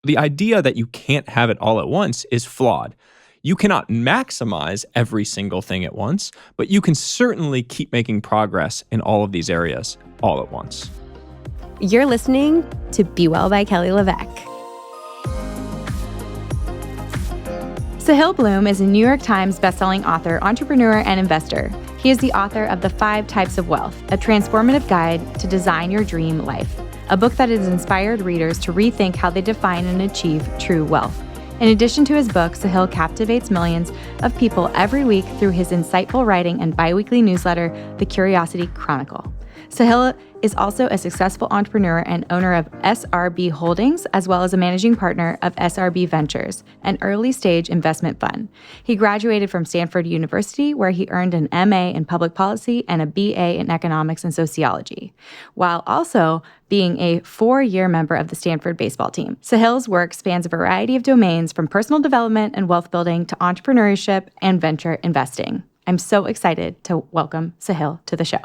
the idea that you can't have it all at once is flawed. You cannot maximize every single thing at once, but you can certainly keep making progress in all of these areas all at once. You're listening to Be Well by Kelly LeVeque. Sahil Bloom is a New York Times bestselling author, entrepreneur, and investor. He is the author of The 5 Types of Wealth, a transformative guide to design your dream life, a book that has inspired readers to rethink how they define and achieve true wealth. In addition to his book, Sahil captivates millions of people every week through his insightful writing and biweekly newsletter, The Curiosity Chronicle. Sahil is also a successful entrepreneur and owner of SRB Holdings, as well as a managing partner of SRB Ventures, an early-stage investment fund. He graduated from Stanford University, where he earned an MA in public policy and a BA in economics and sociology, while also being a 4-year member of the Stanford baseball team. Sahil's work spans a variety of domains, from personal development and wealth building to entrepreneurship and venture investing. I'm so excited to welcome Sahil to the show.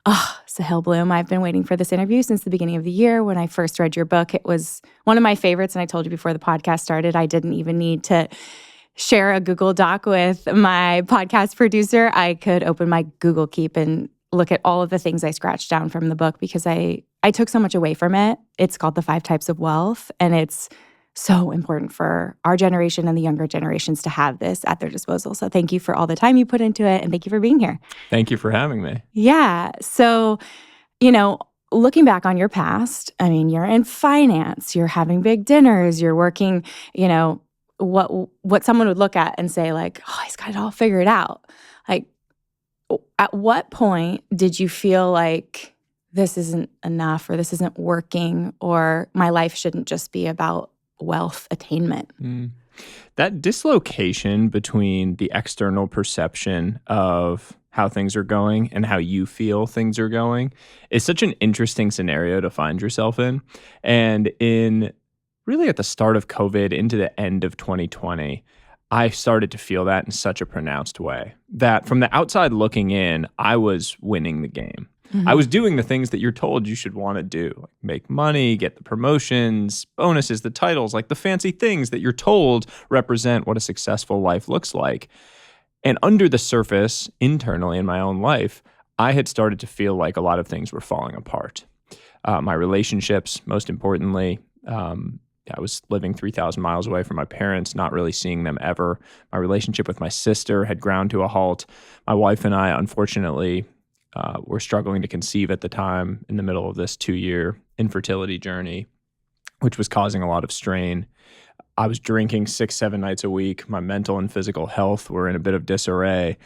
Oh, Sahil Bloom, I've been waiting for this interview since the beginning of the year. When I first read your book, it was one of my favorites. And I told you before the podcast started, I didn't even need to share a Google Doc with my podcast producer. I could open my Google Keep and look at all of the things I scratched down from the book because I took so much away from it. It's called The 5 Types of Wealth, and it's so important for our generation and the younger generations to have this at their disposal. So thank you for all the time you put into it, and thank you for being here. Thank you for having me. Yeah. So, looking back on your past, I mean, you're in finance, you're having big dinners, you're working, what someone would look at and say like, oh, he's got it all figured out. Like, at what point did you feel like this isn't enough or this isn't working or my life shouldn't just be about wealth attainment? That dislocation between the external perception of how things are going and how you feel things are going is such an interesting scenario to find yourself in. And in really at the start of COVID into the end of 2020, I started to feel that in such a pronounced way that from the outside looking in, I was winning the game. Mm-hmm. I was doing the things that you're told you should want to do, like make money, get the promotions, bonuses, the titles, like the fancy things that you're told represent what a successful life looks like. And under the surface, internally in my own life, I had started to feel like a lot of things were falling apart. My relationships, most importantly, I was living 3,000 miles away from my parents, not really seeing them ever. My relationship with my sister had ground to a halt. My wife and I, unfortunately, were struggling to conceive at the time in the middle of this 2-year infertility journey, which was causing a lot of strain. I was drinking 6-7 nights a week. My mental and physical health were in a bit of disarray.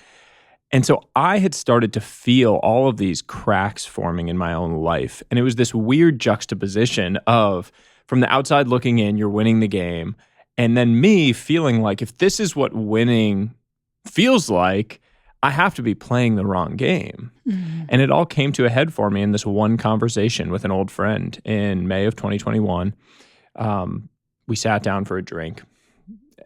And so I had started to feel all of these cracks forming in my own life. And it was this weird juxtaposition of, from the outside looking in, you're winning the game. And then me feeling like if this is what winning feels like, I have to be playing the wrong game. Mm-hmm. And it all came to a head for me in this one conversation with an old friend in May of 2021. We sat down for a drink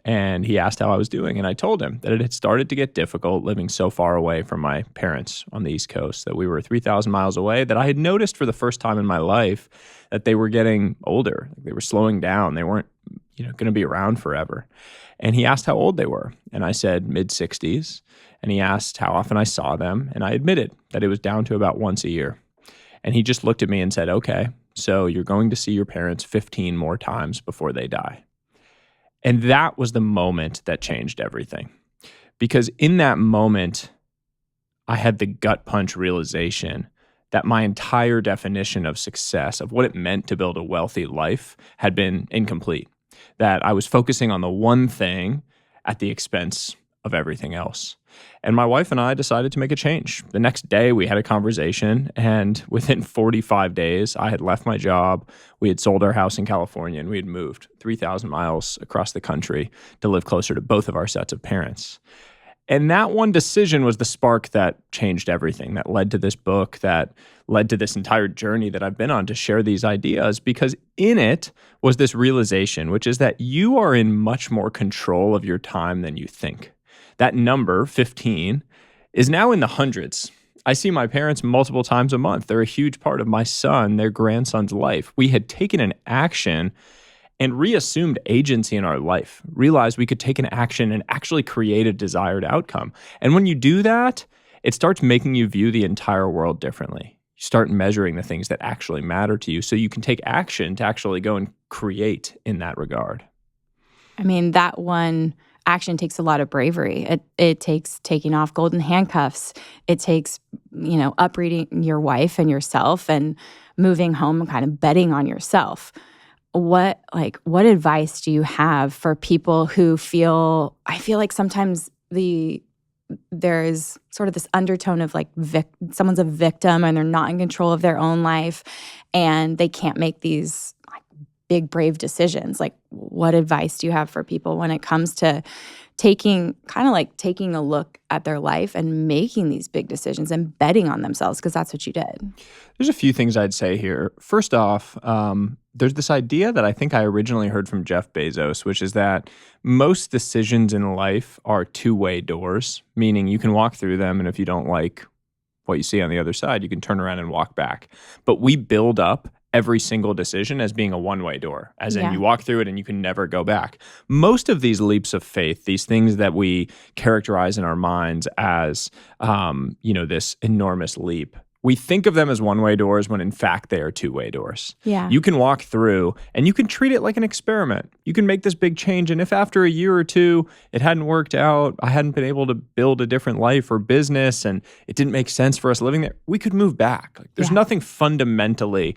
and he asked how I was doing. And I told him that it had started to get difficult living so far away from my parents on the East Coast, that we were 3,000 miles away, that I had noticed for the first time in my life that they were getting older. They were slowing down. They weren't, going to be around forever. And he asked how old they were. And I said mid-60s. And he asked how often I saw them. And I admitted that it was down to about once a year. And he just looked at me and said, okay, so you're going to see your parents 15 more times before they die. And that was the moment that changed everything. Because in that moment, I had the gut punch realization that my entire definition of success, of what it meant to build a wealthy life, had been incomplete. That I was focusing on the one thing at the expense of everything else. And my wife and I decided to make a change. The next day we had a conversation, and within 45 days, I had left my job. We had sold our house in California, and we had moved 3,000 miles across the country to live closer to both of our sets of parents. And that one decision was the spark that changed everything, that led to this book, that led to this entire journey that I've been on to share these ideas, because in it was this realization, which is that you are in much more control of your time than you think. That number, 15, is now in the hundreds. I see my parents multiple times a month. They're a huge part of my son, their grandson's life. We had taken an action, and reassumed agency in our life, realized we could take an action and actually create a desired outcome. And when you do that, it starts making you view the entire world differently. You start measuring the things that actually matter to you so you can take action to actually go and create in that regard. I mean, that one action takes a lot of bravery. It takes taking off golden handcuffs. It takes, uprooting your wife and yourself and moving home and kind of betting on yourself. What advice do you have for people who I feel like sometimes there's sort of this undertone of like someone's a victim and they're not in control of their own life and they can't make these like big, brave decisions. Like, what advice do you have for people when it comes to taking a look at their life and making these big decisions and betting on themselves? Because that's what you did. There's a few things I'd say here. First off, there's this idea that I think I originally heard from Jeff Bezos, which is that most decisions in life are two-way doors, meaning you can walk through them, and if you don't like what you see on the other side, you can turn around and walk back. But we build up every single decision as being a one-way door, as in you walk through it and you can never go back. Most of these leaps of faith, these things that we characterize in our minds as, this enormous leap, we think of them as one-way doors when in fact they are two-way doors. Yeah. You can walk through and you can treat it like an experiment. You can make this big change, and if after a year or two it hadn't worked out, I hadn't been able to build a different life or business, and it didn't make sense for us living there, we could move back. There's nothing fundamentally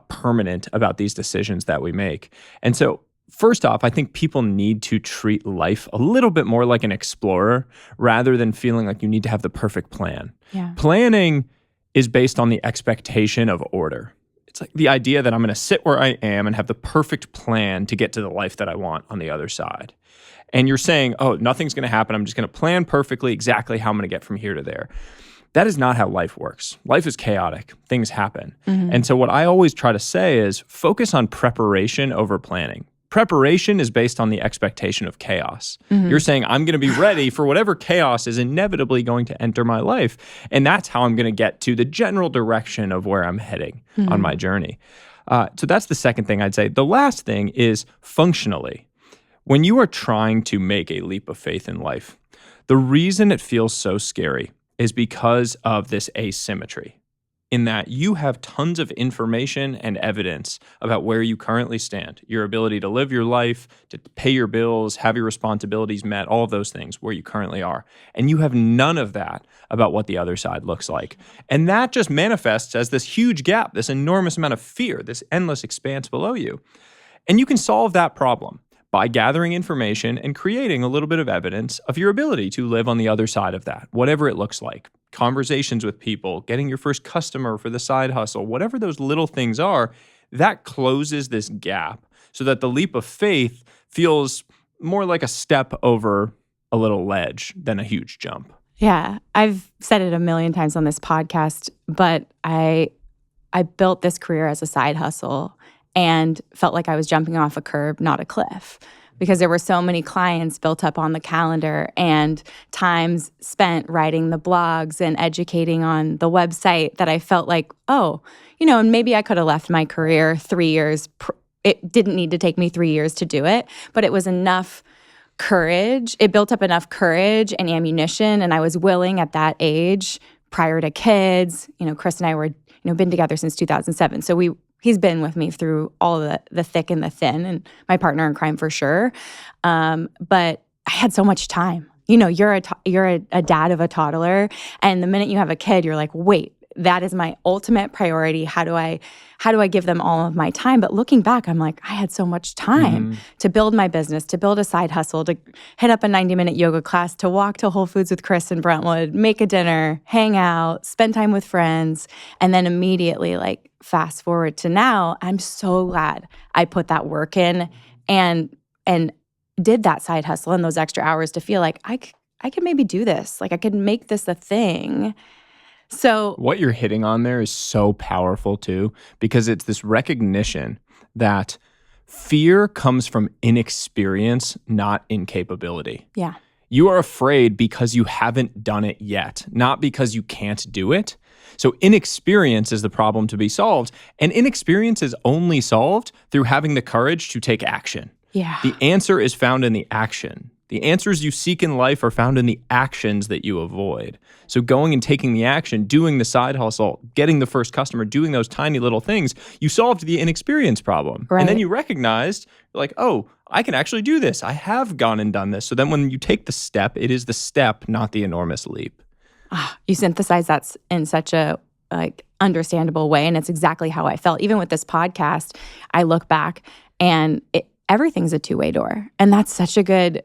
permanent about these decisions that we make. And so first off, I think people need to treat life a little bit more like an explorer rather than feeling like you need to have the perfect plan. Yeah. Planning is based on the expectation of order. It's like the idea that I'm going to sit where I am and have the perfect plan to get to the life that I want on the other side. And you're saying, oh, nothing's going to happen. I'm just going to plan perfectly exactly how I'm going to get from here to there. That is not how life works. Life is chaotic. Things happen. Mm-hmm. And so what I always try to say is focus on preparation over planning. Preparation is based on the expectation of chaos. Mm-hmm. You're saying, I'm going to be ready for whatever chaos is inevitably going to enter my life. And that's how I'm going to get to the general direction of where I'm heading on my journey. So that's the second thing I'd say. The last thing is functionally. When you are trying to make a leap of faith in life, the reason it feels so scary is because of this asymmetry, in that you have tons of information and evidence about where you currently stand, your ability to live your life, to pay your bills, have your responsibilities met, all of those things where you currently are. And you have none of that about what the other side looks like. And that just manifests as this huge gap, this enormous amount of fear, this endless expanse below you. And you can solve that problem by gathering information and creating a little bit of evidence of your ability to live on the other side of that, whatever it looks like. Conversations with people, getting your first customer for the side hustle, whatever those little things are, that closes this gap so that the leap of faith feels more like a step over a little ledge than a huge jump. Yeah, I've said it a million times on this podcast, but I built this career as a side hustle and felt like I was jumping off a curb, not a cliff, because there were so many clients built up on the calendar and times spent writing the blogs and educating on the website that I felt like, and maybe I could have left my career 3 years. It didn't need to take me 3 years to do it, but it was enough courage. It built up enough courage and ammunition, and I was willing at that age, prior to kids. Chris and I were, been together since 2007, so he's been with me through all the thick and the thin, and my partner in crime for sure. But I had so much time. You're a dad of a toddler, and the minute you have a kid, you're like, wait, that is my ultimate priority. How do I give them all of my time? But looking back, I'm like, I had so much time to build my business, to build a side hustle, to hit up a 90-minute yoga class, to walk to Whole Foods with Chris in Brentwood, make a dinner, hang out, spend time with friends, and then immediately fast forward to now, I'm so glad I put that work in and did that side hustle and those extra hours to feel like I could maybe do this. I could make this a thing. So what you're hitting on there is so powerful too, because it's this recognition that fear comes from inexperience, not incapability. Yeah. You are afraid because you haven't done it yet, not because you can't do it. So inexperience is the problem to be solved. And inexperience is only solved through having the courage to take action. Yeah. The answer is found in the action. The answers you seek in life are found in the actions that you avoid. So going and taking the action, doing the side hustle, getting the first customer, doing those tiny little things, you solved the inexperience problem. Right. And then you recognized, like, oh, I can actually do this. I have gone and done this. So then when you take the step, it is the step, not the enormous leap. You synthesize that in such a understandable way. And it's exactly how I felt. Even with this podcast, I look back and everything's a two-way door. And that's such a good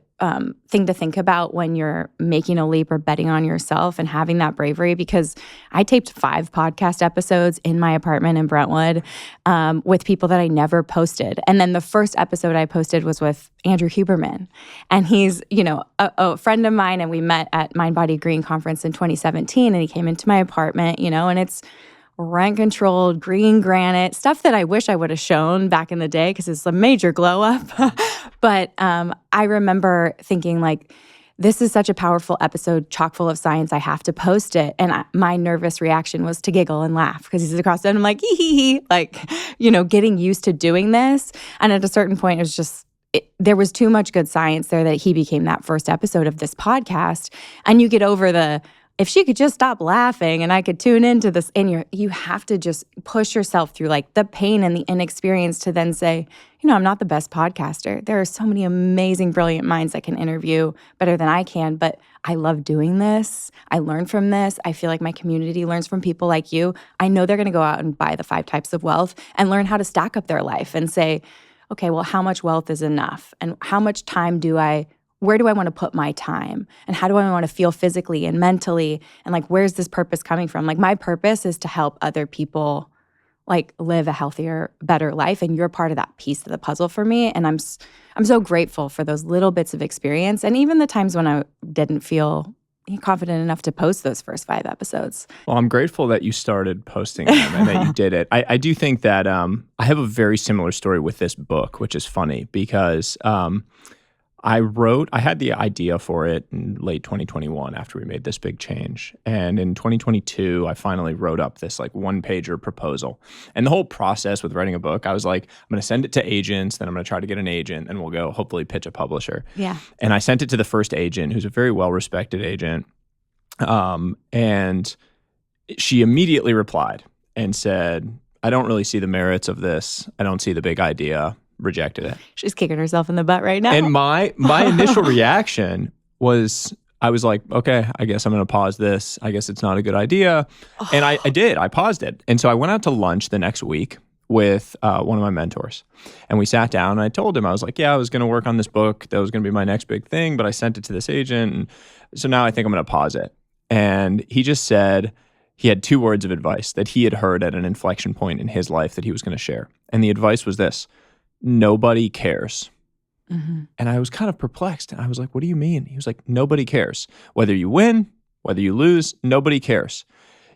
thing to think about when you're making a leap or betting on yourself and having that bravery, because I taped 5 podcast episodes in my apartment in Brentwood with people that I never posted. And then the first episode I posted was with Andrew Huberman. And he's, a friend of mine, and we met at Mind Body Green conference in 2017, and he came into my apartment, and it's rent-controlled, green granite, stuff that I wish I would have shown back in the day because it's a major glow-up. But I remember thinking, this is such a powerful episode, chock full of science. I have to post it. And my nervous reaction was to giggle and laugh because he's across the end. I'm like, hee hee hee, getting used to doing this. And at a certain point, it was just, there was too much good science there that he became that first episode of this podcast. And you get over if she could just stop laughing and I could tune into this, and you have to just push yourself through the pain and the inexperience to then say, I'm not the best podcaster. There are so many amazing, brilliant minds that can interview better than I can, but I love doing this. I learn from this. I feel like my community learns from people like you. I know they're going to go out and buy the 5 types of wealth and learn how to stack up their life and say, okay, well, how much wealth is enough? And how much time where do I want to put my time? And how do I want to feel physically and mentally? And where's this purpose coming from? My purpose is to help other people live a healthier, better life. And you're part of that piece of the puzzle for me. And I'm so grateful for those little bits of experience. And even the times when I didn't feel confident enough to post those first 5 episodes. Well, I'm grateful that you started posting them and that you did it. I do think that I have a very similar story with this book, which is funny because I had the idea for it in late 2021 after we made this big change. And in 2022, I finally wrote up this 1-pager proposal. And the whole process with writing a book, I was like, I'm going to send it to agents, then I'm going to try to get an agent, and we'll go hopefully pitch a publisher. Yeah. And I sent it to the first agent, who's a very well-respected agent. And she immediately replied and said, I don't really see the merits of this. I don't see the big idea. Rejected it. She's kicking herself in the butt right now. And my initial reaction was, I was like, okay, I guess I'm going to pause this. I guess it's not a good idea. And I did. I paused it. And so I went out to lunch the next week with one of my mentors. And we sat down and I told him, I was like, yeah, I was going to work on this book. That was going to be my next big thing, but I sent it to this agent. And so now I think I'm going to pause it. And he just said, he had 2 words of advice that he had heard at an inflection point in his life that he was going to share. And the advice was this: nobody cares. Mm-hmm. And I was kind of perplexed. And I was like, what do you mean? He was like, nobody cares. Whether you win, whether you lose, nobody cares.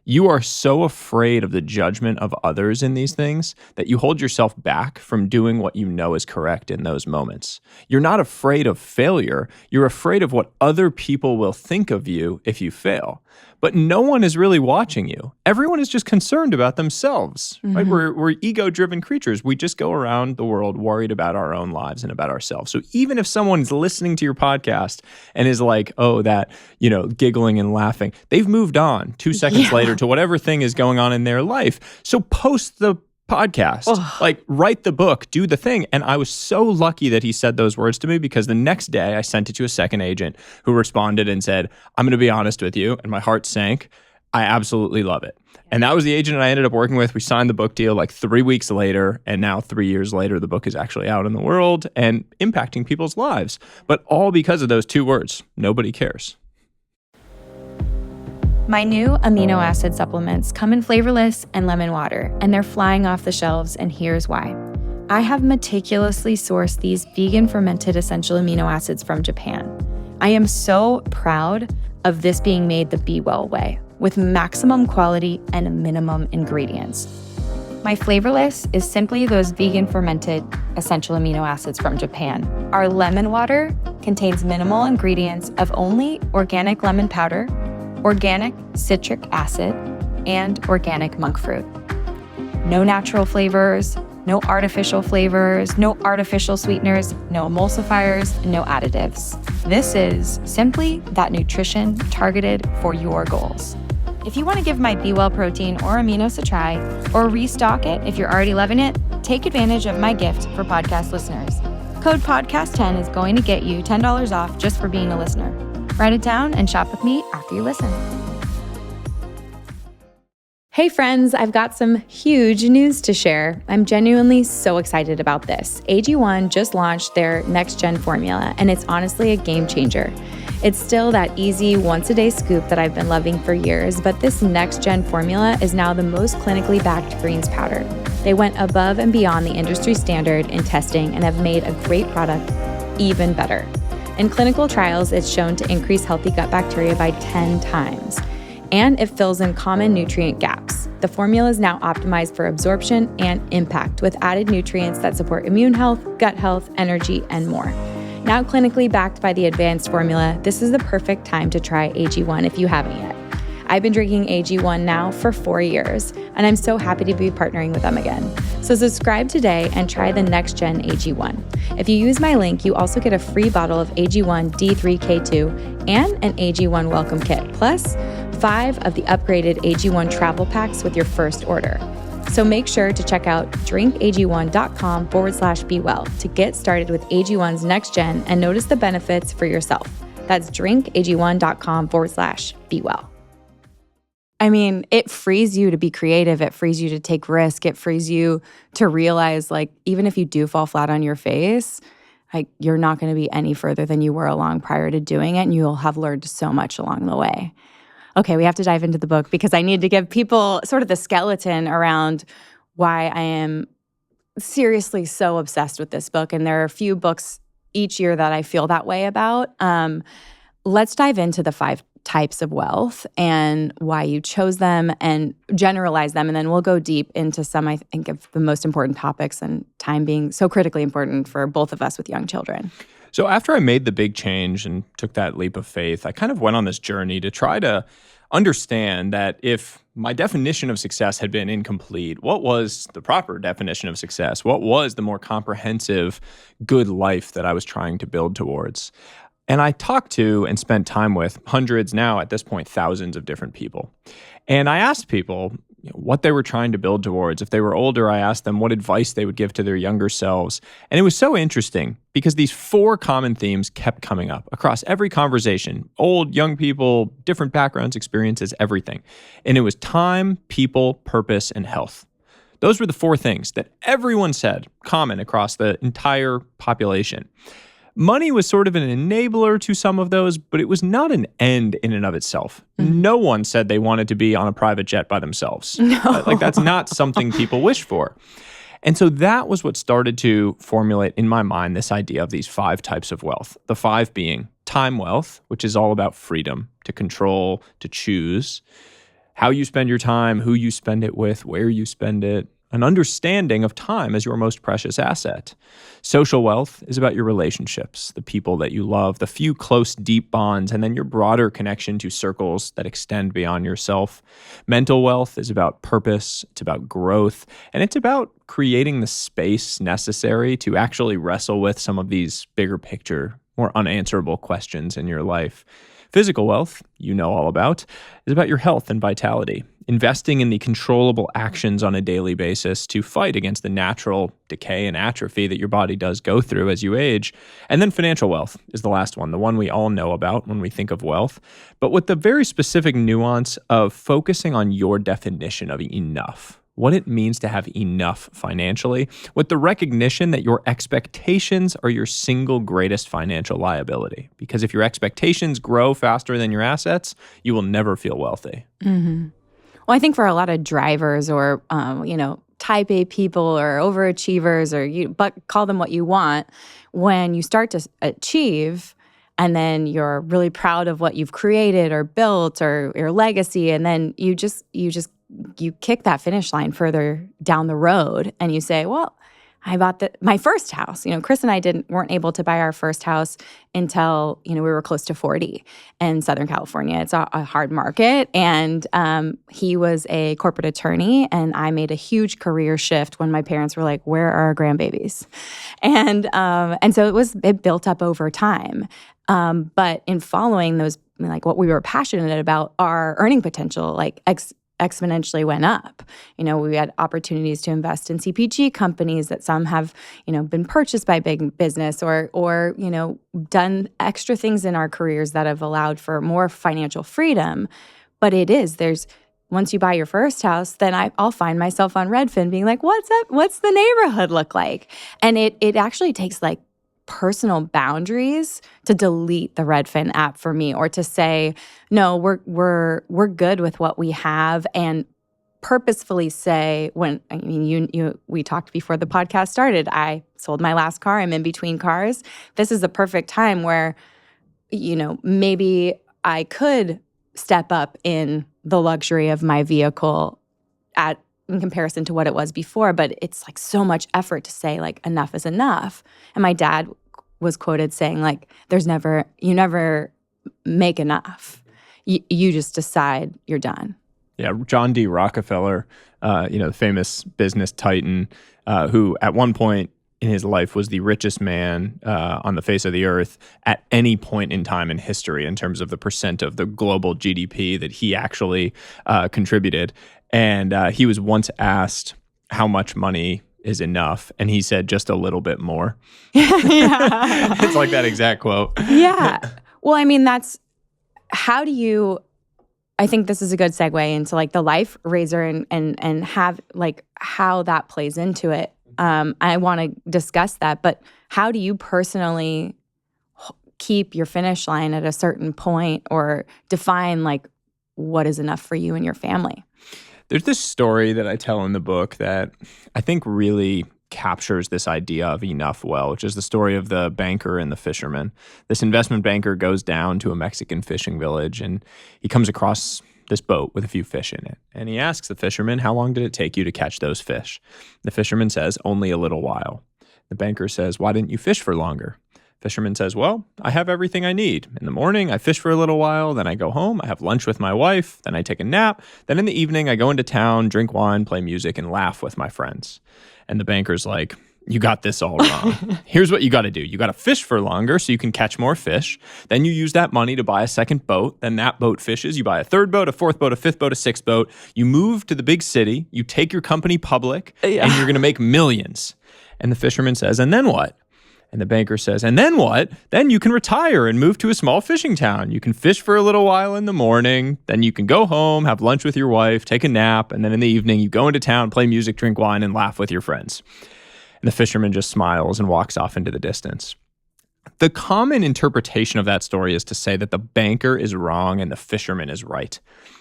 You are so afraid of the judgment of others in these things that you hold yourself back from doing what you know is correct in those moments. You're not afraid of failure. You're afraid of what other people will think of you if you fail. But no one is really watching you. Everyone is just concerned about themselves, right? We're ego-driven creatures. We just go around the world worried about our own lives and about ourselves. So even if someone's listening to your podcast and is like, oh, that, giggling and laughing, they've moved on 2 seconds later to whatever thing is going on in their life. So post the podcast, write the book, do the thing. And I was so lucky that he said those words to me, because the next day I sent it to a second agent who responded and said, I'm going to be honest with you. And my heart sank. I absolutely love it. And that was the agent I ended up working with. We signed the book deal 3 weeks later. And now 3 years later, the book is actually out in the world and impacting people's lives. But all because of those 2 words: nobody cares. My new amino acid supplements come in flavorless and lemon water, and they're flying off the shelves, and here's why. I have meticulously sourced these vegan fermented essential amino acids from Japan. I am so proud of this being made the Be Well way, with maximum quality and minimum ingredients. My flavorless is simply those vegan fermented essential amino acids from Japan. Our lemon water contains minimal ingredients of only organic lemon powder, organic citric acid, and organic monk fruit. No natural flavors, no artificial flavors, no artificial sweeteners, no emulsifiers, no additives. This is simply that nutrition targeted for your goals. If you want to give my Be Well protein or aminos a try, or restock it if you're already loving it, take advantage of my gift for podcast listeners. Code podcast10 is going to get you $10 off just for being a listener. Write it down and shop with me after you listen. Hey friends, I've got some huge news to share. I'm genuinely so excited about this. AG1 just launched their next-gen formula, and it's honestly a game changer. It's still that easy once-a-day scoop that I've been loving for years, but this next-gen formula is now the most clinically backed greens powder. They went above and beyond the industry standard in testing and have made a great product even better. In clinical trials, it's shown to increase healthy gut bacteria by 10 times. And it fills in common nutrient gaps. The formula is now optimized for absorption and impact with added nutrients that support immune health, gut health, energy, and more. Now clinically backed by the advanced formula, this is the perfect time to try AG1 if you haven't yet. I've been drinking AG1 now for 4 years, and I'm so happy to be partnering with them again. So subscribe today and try the next gen AG1. If you use my link, you also get a free bottle of AG1 D3K2 and an AG1 welcome kit, plus 5 of the upgraded AG1 travel packs with your first order. So make sure to check out drinkag1.com/bewell to get started with AG1's next gen and notice the benefits for yourself. That's drinkag1.com/bewell. I mean, it frees you to be creative. It frees you to take risk. It frees you to realize, like, even if you do fall flat on your face, like, you're not going to be any further than you were along prior to doing it, and you'll have learned so much along the way. Okay, we have to dive into the book because I need to give people sort of the skeleton around why I am seriously so obsessed with this book. And there are a few books each year that I feel that way about. Let's dive into the 5 types of wealth and why you chose them and generalize them. And then we'll go deep into some, I think, of the most important topics, and time being so critically important for both of us with young children. So after I made the big change and took that leap of faith, I kind of went on this journey to try to understand that if my definition of success had been incomplete, what was the proper definition of success? What was the more comprehensive good life that I was trying to build towards? And I talked to and spent time with hundreds, now at this point, thousands of different people. And I asked people what they were trying to build towards. If they were older, I asked them what advice they would give to their younger selves. And it was so interesting because these 4 common themes kept coming up across every conversation. Old, young people, different backgrounds, experiences, everything. And it was time, people, purpose, and health. Those were the 4 things that everyone said, common across the entire population. Money was sort of an enabler to some of those, but it was not an end in and of itself. Mm-hmm. No one said they wanted to be on a private jet by themselves. No. Like, that's not something people wish for. And so that was what started to formulate in my mind this idea of these 5 types of wealth. The 5 being time wealth, which is all about freedom to control, to choose how you spend your time, who you spend it with, where you spend it. An understanding of time as your most precious asset. Social wealth is about your relationships, the people that you love, the few close, deep bonds, and then your broader connection to circles that extend beyond yourself. Mental wealth is about purpose, it's about growth, and it's about creating the space necessary to actually wrestle with some of these bigger picture, more unanswerable questions in your life. Physical wealth, you know all about, is about your health and vitality, investing in the controllable actions on a daily basis to fight against the natural decay and atrophy that your body does go through as you age. And then financial wealth is the last one, the one we all know about when we think of wealth, but with the very specific nuance of focusing on your definition of enough. What it means to have enough financially, with the recognition that your expectations are your single greatest financial liability. Because if your expectations grow faster than your assets, you will never feel wealthy. Mm-hmm. Well, I think for a lot of drivers or, type A people or overachievers, but call them what you want, when you start to achieve and then you're really proud of what you've created or built or your legacy, and then you kick that finish line further down the road and you say, well, I bought my first house. Chris and I weren't able to buy our first house until, we were close to 40 in Southern California. It's a hard market. And he was a corporate attorney, and I made a huge career shift when my parents were like, where are our grandbabies? And so it built up over time. But in following those, like what we were passionate about, our earning potential, like exponentially went up. We had opportunities to invest in CPG companies that some have, been purchased by big business or done extra things in our careers that have allowed for more financial freedom. But once you buy your first house, then I'll find myself on Redfin being like, what's up? What's the neighborhood look like? And it actually takes like personal boundaries to delete the Redfin app for me, or to say, no, we're good with what we have, and purposefully say, we talked before the podcast started, I sold my last car, I'm in between cars. This is the perfect time where, maybe I could step up in the luxury of my vehicle in comparison to what it was before, but it's like so much effort to say like enough is enough. And my dad was quoted saying like, you never make enough. You just decide you're done. Yeah, John D. Rockefeller, the famous business titan, who at one point in his life was the richest man on the face of the earth at any point in time in history in terms of the percent of the global GDP that he actually contributed. And he was once asked how much money is enough, and he said just a little bit more. It's like that exact quote. Yeah. Well, I mean, I think this is a good segue into like the life raiser and have like how that plays into it. I want to discuss that, but how do you personally keep your finish line at a certain point, or define like what is enough for you and your family? There's this story that I tell in the book that I think really captures this idea of enough well, which is the story of the banker and the fisherman. This investment banker goes down to a Mexican fishing village, and he comes across this boat with a few fish in it. And he asks the fisherman, how long did it take you to catch those fish? The fisherman says, only a little while. The banker says, why didn't you fish for longer? Fisherman says, well, I have everything I need. In the morning, I fish for a little while, then I go home, I have lunch with my wife, then I take a nap, then in the evening, I go into town, drink wine, play music, and laugh with my friends. And the banker's like, you got this all wrong. Here's what you got to do. You got to fish for longer so you can catch more fish. Then you use that money to buy a second boat. Then that boat fishes. You buy a third boat, a fourth boat, a fifth boat, a sixth boat. You move to the big city. You take your company public, and you're going to make millions. And the fisherman says, and then what? And the banker says, and then what? Then you can retire and move to a small fishing town. You can fish for a little while in the morning. Then you can go home, have lunch with your wife, take a nap. And then in the evening, you go into town, play music, drink wine, and laugh with your friends. And the fisherman just smiles and walks off into the distance. The common interpretation of that story is to say that the banker is wrong and the fisherman is right.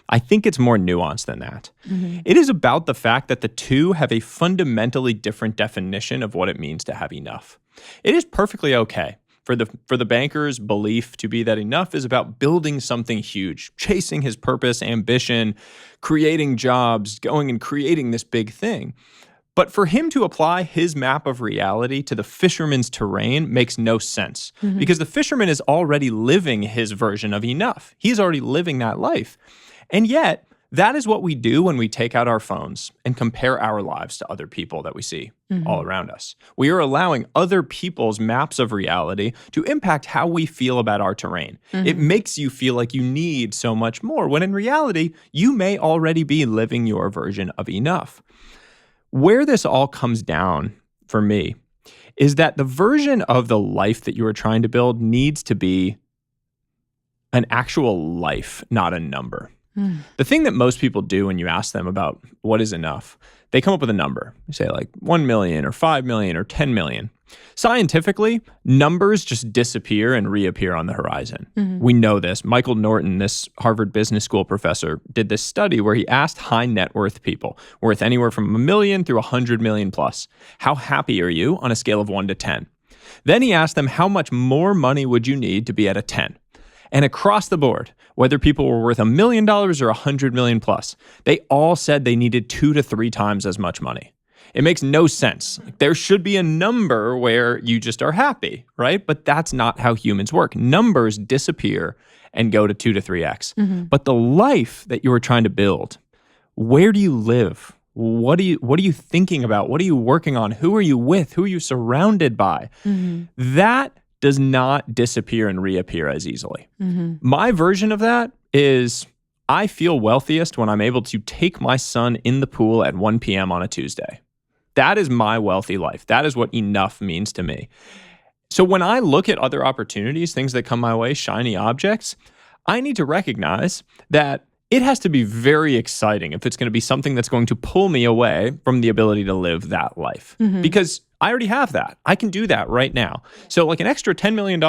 I think it's more nuanced than that. Mm-hmm. It is about the fact that the two have a fundamentally different definition of what it means to have enough. It is perfectly okay for the banker's belief to be that enough is about building something huge, chasing his purpose, ambition, creating jobs, going and creating this big thing. But for him to apply his map of reality to the fisherman's terrain makes no sense, because the fisherman is already living his version of enough. He's already living that life. And yet, that is what we do when we take out our phones and compare our lives to other people that we see all around us. We are allowing other people's maps of reality to impact how we feel about our terrain. It makes you feel like you need so much more, when in reality, you may already be living your version of enough. Where this all comes down for me is that the version of the life that you are trying to build needs to be an actual life, not a number. The thing that most people do when you ask them about what is enough, they come up with a number. You say like 1 million or 5 million or 10 million. Scientifically, numbers just disappear and reappear on the horizon. We know this. Michael Norton, this Harvard Business School professor, did this study where he asked high net worth people, worth anywhere from 1 million through 100 million plus, how happy are you on a scale of 1 to 10? Then he asked them, how much more money would you need to be at a 10? And across the board, whether people were worth $1 million or 100 million plus, they all said they needed 2 to 3 times as much money. It makes no sense. Like, there should be a number where you just are happy, right? But that's not how humans work. Numbers disappear and go to 2 to 3x. But the life that you are trying to build, where do you live? What are you thinking about? What are you working on? Who are you with? Who are you surrounded by? That does not disappear and reappear as easily. My version of that is I feel wealthiest when I'm able to take my son in the pool at 1 p.m. on a Tuesday. That is my wealthy life. That is what enough means to me. So when I look at other opportunities, things that come my way, shiny objects, I need to recognize that it has to be very exciting if it's going to be something that's going to pull me away from the ability to live that life. Because I already have that. I can do that right now. So like an extra $10 million,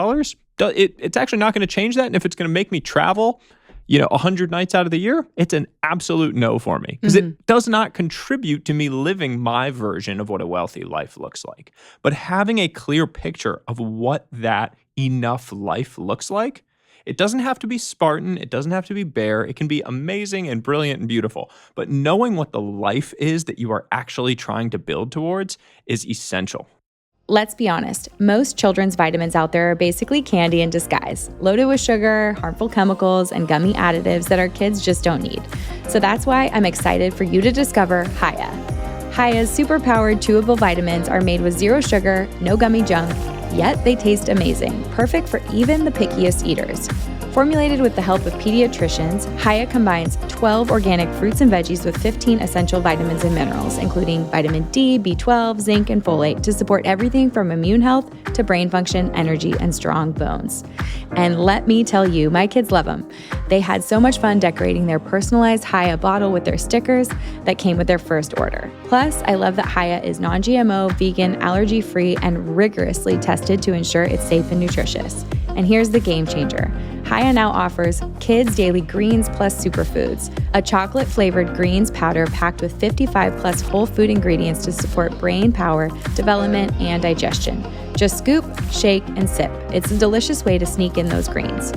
it's actually not going to change that. And if it's going to make me travel 100 nights out of the year, it's an absolute no for me because it does not contribute to me living my version of what a wealthy life looks like. But having a clear picture of what that enough life looks like, it doesn't have to be Spartan. It doesn't have to be bare. It can be amazing and brilliant and beautiful. But knowing what the life is that you are actually trying to build towards is essential. Let's be honest, most children's vitamins out there are basically candy in disguise, loaded with sugar, harmful chemicals, and gummy additives that our kids just don't need. So that's why I'm excited for you to discover Hiya. Hiya's super-powered chewable vitamins are made with zero sugar, no gummy junk, yet they taste amazing, perfect for even the pickiest eaters. Formulated with the help of pediatricians, Hiya combines 12 organic fruits and veggies with 15 essential vitamins and minerals, including vitamin D, B12, zinc, and folate to support everything from immune health to brain function, energy, and strong bones. And let me tell you, my kids love them. They had so much fun decorating their personalized Hiya bottle with their stickers that came with their first order. Plus, I love that Hiya is non-GMO, vegan, allergy-free, and rigorously tested to ensure it's safe and nutritious. And here's the game changer. Hiya now offers Kids Daily Greens Plus Superfoods, a chocolate-flavored greens powder packed with 55 plus whole food ingredients to support brain power, development, and digestion. Just scoop, shake, and sip. It's a delicious way to sneak in those greens.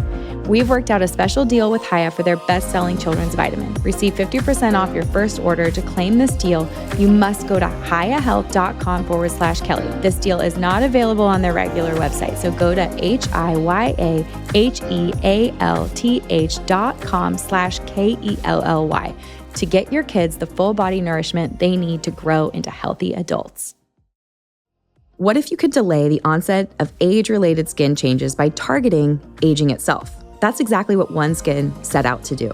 We've worked out a special deal with Hiya for their best-selling children's vitamin. Receive 50% off your first order. To claim this deal, you must go to hiyahealth.com/Kelly. This deal is not available on their regular website, so go to hiyahealth.com/KELLY to get your kids the full body nourishment they need to grow into healthy adults. What if you could delay the onset of age-related skin changes by targeting aging itself? That's exactly what OneSkin set out to do.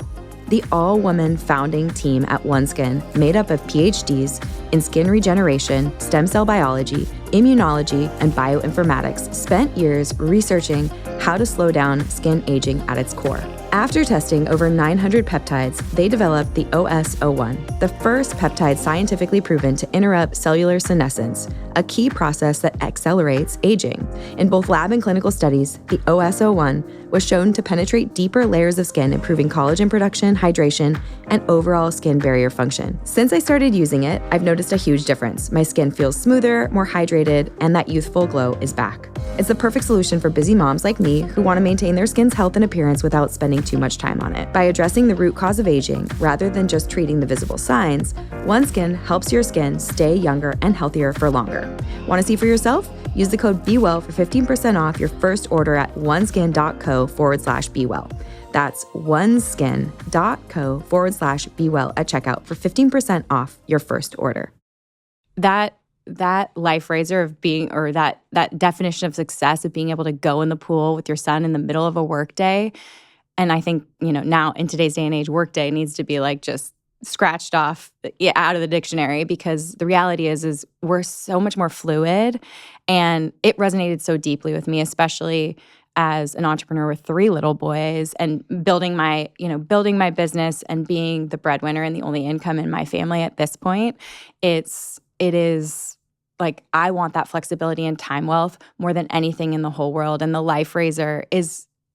The all-woman founding team at OneSkin, made up of PhDs in skin regeneration, stem cell biology, immunology, and bioinformatics, spent years researching how to slow down skin aging at its core. After testing over 900 peptides, they developed the OS01, the first peptide scientifically proven to interrupt cellular senescence, a key process that accelerates aging. In both lab and clinical studies, the OS01 was shown to penetrate deeper layers of skin, improving collagen production, hydration, and overall skin barrier function. Since I started using it, I've noticed a huge difference. My skin feels smoother, more hydrated, and that youthful glow is back. It's the perfect solution for busy moms like me who want to maintain their skin's health and appearance without spending too much time on it. By addressing the root cause of aging, rather than just treating the visible signs, OneSkin helps your skin stay younger and healthier for longer. Want to see for yourself? Use the code BEWELL for 15% off your first order at oneskin.co/BeWell. That's oneskin.co/BeWell at checkout for 15% off your first order. That life raiser of being, or that definition of success of being able to go in the pool with your son in the middle of a work day. And I think, now in today's day and age, work day needs to be like just scratched off out of the dictionary, because the reality is we're so much more fluid. And it resonated so deeply with me, especially as an entrepreneur with 3 little boys and building my business and being the breadwinner and the only income in my family at this point. It is like, I want that flexibility and time wealth more than anything in the whole world. And the life raiser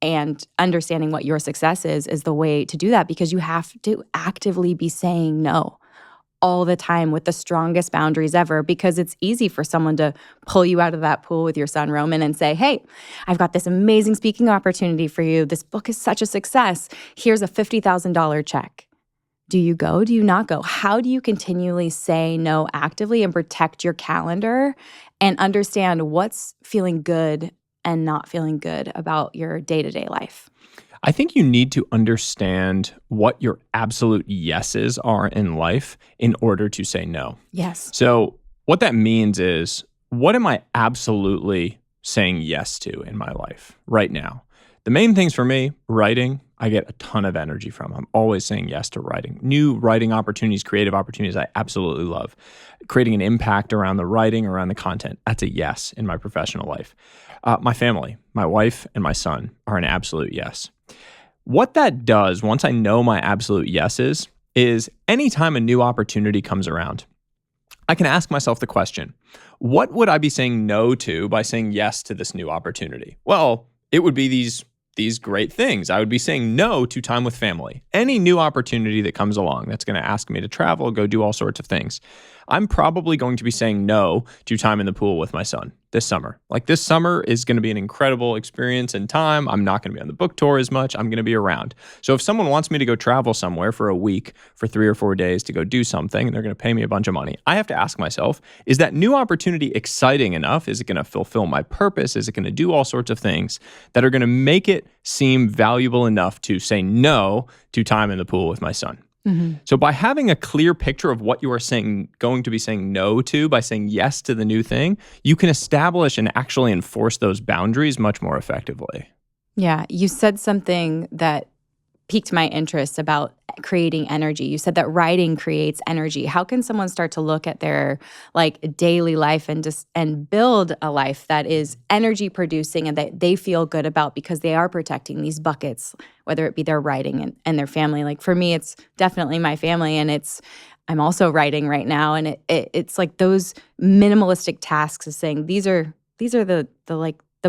and understanding what your success is the way to do that, because you have to actively be saying no all the time with the strongest boundaries ever, because it's easy for someone to pull you out of that pool with your son Roman and say, hey, I've got this amazing speaking opportunity for you. This book is such a success. Here's a $50,000 check. Do you go? Do you not go? How do you continually say no actively and protect your calendar and understand what's feeling good and not feeling good about your day-to-day life? I think you need to understand what your absolute yeses are in life in order to say no. Yes. So, what that means is, what am I absolutely saying yes to in my life right now? The main things for me, writing, I get a ton of energy from. I'm always saying yes to writing. New writing opportunities, creative opportunities, I absolutely love. Creating an impact around the writing, around the content, that's a yes in my professional life. My family, my wife and my son are an absolute yes. What that does, once I know my absolute yeses, is anytime a new opportunity comes around, I can ask myself the question, what would I be saying no to by saying yes to this new opportunity? Well, it would be these great things. I would be saying no to time with family. Any new opportunity that comes along that's going to ask me to travel, go do all sorts of things. I'm probably going to be saying no to time in the pool with my son this summer. Like, this summer is going to be an incredible experience and time. I'm not going to be on the book tour as much. I'm going to be around. So if someone wants me to go travel somewhere for a week, for 3 or 4 days to go do something, and they're going to pay me a bunch of money, I have to ask myself, is that new opportunity exciting enough? Is it going to fulfill my purpose? Is it going to do all sorts of things that are going to make it seem valuable enough to say no to time in the pool with my son? So by having a clear picture of what you are going to be saying no to, by saying yes to the new thing, you can establish and actually enforce those boundaries much more effectively. Yeah, you said something that piqued my interest about creating energy. You said that writing creates energy. How can someone start to look at their daily life and build a life that is energy producing and that they feel good about because they are protecting these buckets, whether it be their writing and their family? Like, for me, it's definitely my family, and I'm also writing right now, and it's like those minimalistic tasks of saying these are the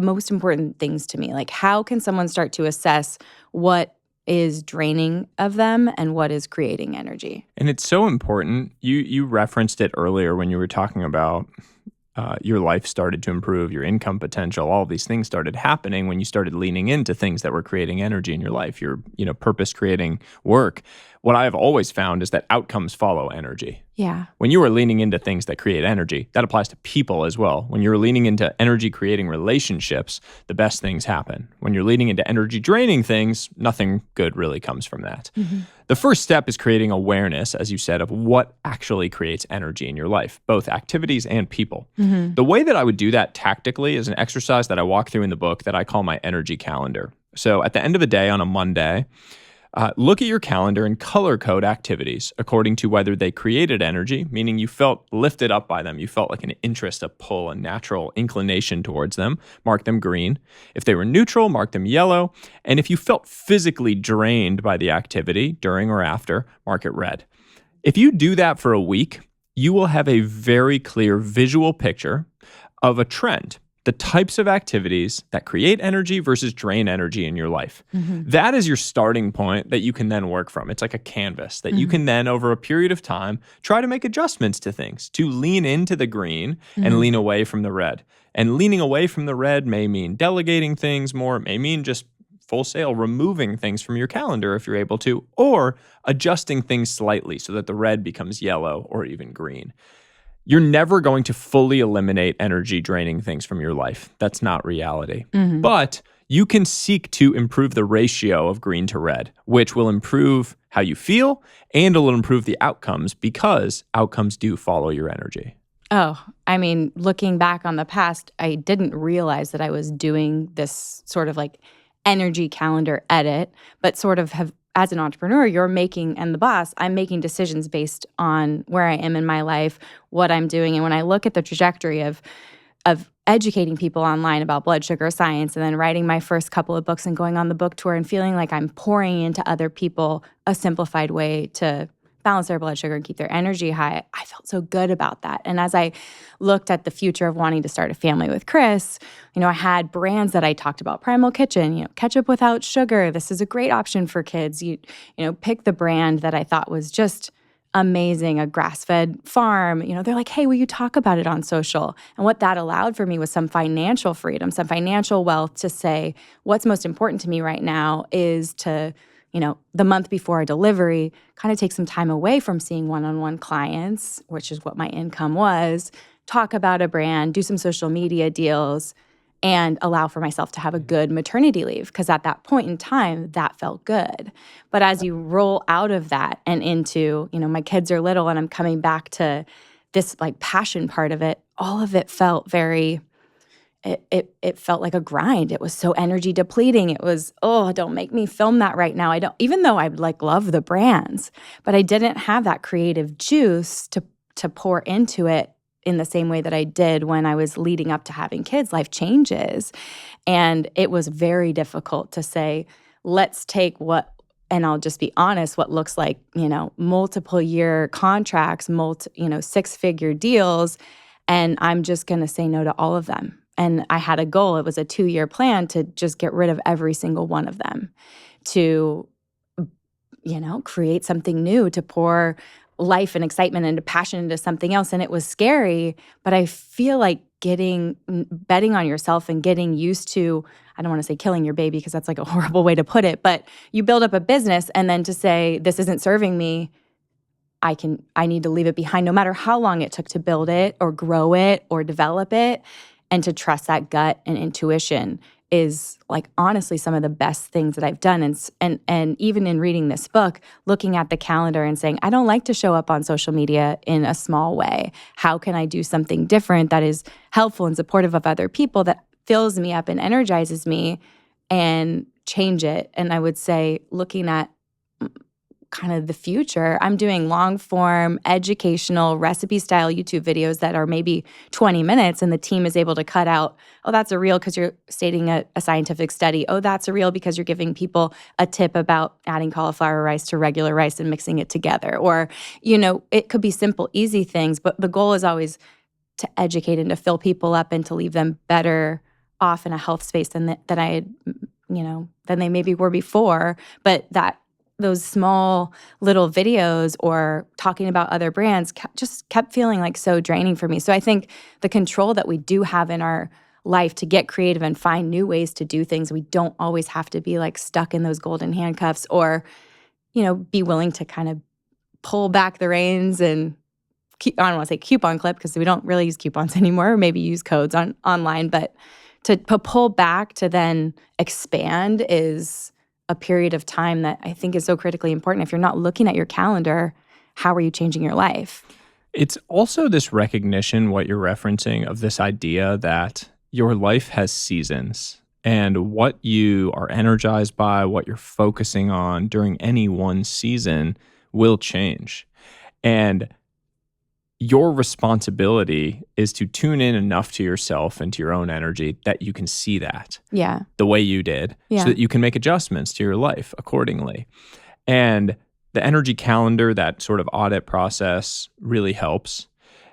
most important things to me. Like, how can someone start to assess what is draining of them and what is creating energy? And it's so important. You referenced it earlier when you were talking about your life started to improve, your income potential, all of these things started happening when you started leaning into things that were creating energy in your life, your purpose creating work. What I have always found is that outcomes follow energy. Yeah. When you are leaning into things that create energy, that applies to people as well. When you're leaning into energy creating relationships, the best things happen. When you're leaning into energy draining things, nothing good really comes from that. The first step is creating awareness, as you said, of what actually creates energy in your life, both activities and people. The way that I would do that tactically is an exercise that I walk through in the book that I call my energy calendar. So at the end of the day on a Monday, look at your calendar and color code activities according to whether they created energy, meaning you felt lifted up by them. You felt like an interest, a pull, a natural inclination towards them. Mark them green. If they were neutral, mark them yellow. And if you felt physically drained by the activity during or after, mark it red. If you do that for a week, you will have a very clear visual picture of a trend. The types of activities that create energy versus drain energy in your life. That is your starting point that you can then work from. It's like a canvas that you can then, over a period of time, try to make adjustments to things, to lean into the green and lean away from the red. And leaning away from the red may mean delegating things more. It may mean just full sail removing things from your calendar if you're able to, or adjusting things slightly so that the red becomes yellow or even green. You're never going to fully eliminate energy draining things from your life. That's not reality. But you can seek to improve the ratio of green to red, which will improve how you feel and it will improve the outcomes because outcomes do follow your energy. Oh, I mean, looking back on the past, I didn't realize that I was doing this sort of energy calendar edit, but sort of have, as an entrepreneur, you're making, and the boss, I'm making decisions based on where I am in my life, what I'm doing. And when I look at the trajectory of educating people online about blood sugar science and then writing my first couple of books and going on the book tour and feeling like I'm pouring into other people a simplified way to balance their blood sugar and keep their energy high, I felt so good about that. And as I looked at the future of wanting to start a family with Chris, I had brands that I talked about, Primal Kitchen, ketchup without sugar. This is a great option for kids. You pick the brand that I thought was just amazing, a grass-fed farm. They're like, hey, will you talk about it on social? And what that allowed for me was some financial freedom, some financial wealth to say, what's most important to me right now is to the month before a delivery, kind of take some time away from seeing one-on-one clients, which is what my income was, talk about a brand, do some social media deals, and allow for myself to have a good maternity leave. Because at that point in time, that felt good. But as you roll out of that and into, my kids are little and I'm coming back to this like passion part of it, all of it felt very, it felt like a grind. It was so energy depleting. It was, don't make me film that right now. I don't, even though I like love the brands, but I didn't have that creative juice to pour into it in the same way that I did when I was leading up to having kids. Life changes. And it was very difficult to say, let's take and I'll just be honest, what looks like, multiple year contracts, six-figure deals, and I'm just going to say no to all of them. And I had a goal. It was a 2-year plan to just get rid of every single one of them, to, create something new, to pour life and excitement and passion into something else. And it was scary, but I feel like betting on yourself and getting used to, I don't want to say killing your baby because that's like a horrible way to put it, but you build up a business and then to say, this isn't serving me, I need to leave it behind no matter how long it took to build it or grow it or develop it. And to trust that gut and intuition is like honestly some of the best things that I've done. And even in reading this book, looking at the calendar and saying, I don't like to show up on social media in a small way. How can I do something different that is helpful and supportive of other people, that fills me up and energizes me, and change it? And I would say, looking at kind of the future, I'm doing long form educational recipe style YouTube videos that are maybe 20 minutes, and the team is able to cut out, that's a reel because you're stating a scientific study. That's a reel because you're giving people a tip about adding cauliflower rice to regular rice and mixing it together. Or, it could be simple, easy things, but the goal is always to educate and to fill people up and to leave them better off in a health space than I had, than they maybe were before. But those small little videos or talking about other brands just kept feeling like so draining for me. So I think the control that we do have in our life to get creative and find new ways to do things, we don't always have to be like stuck in those golden handcuffs, or, be willing to kind of pull back the reins and I don't want to say coupon clip because we don't really use coupons anymore, or maybe use codes online, but to pull back to then expand is a period of time that I think is so critically important. If you're not looking at your calendar, how are you changing your life? It's also this recognition, what you're referencing, of this idea that your life has seasons, and what you are energized by, what you're focusing on during any one season will change. And your responsibility is to tune in enough to yourself and to your own energy that you can see that the way you did, so that you can make adjustments to your life accordingly. And the energy calendar, that sort of audit process, really helps.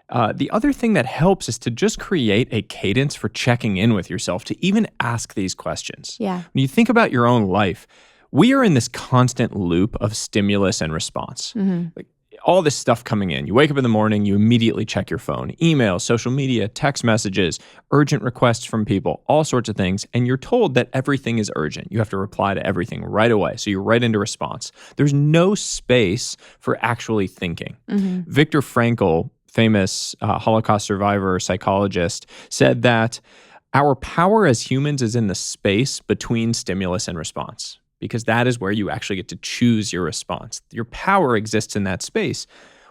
The other thing that helps is to just create a cadence for checking in with yourself, to even ask these questions. Yeah. When you think about your own life, we are in this constant loop of stimulus and response. Mm-hmm. Like, all this stuff coming in. You wake up in the morning, you immediately check your phone, email, social media, text messages, urgent requests from people, all sorts of things. And you're told that everything is urgent. You have to reply to everything right away. So you're right into response. There's no space for actually thinking. Mm-hmm. Viktor Frankl, famous Holocaust survivor, psychologist, said that our power as humans is in the space between stimulus and response, because that is where you actually get to choose your response. Your power exists in that space.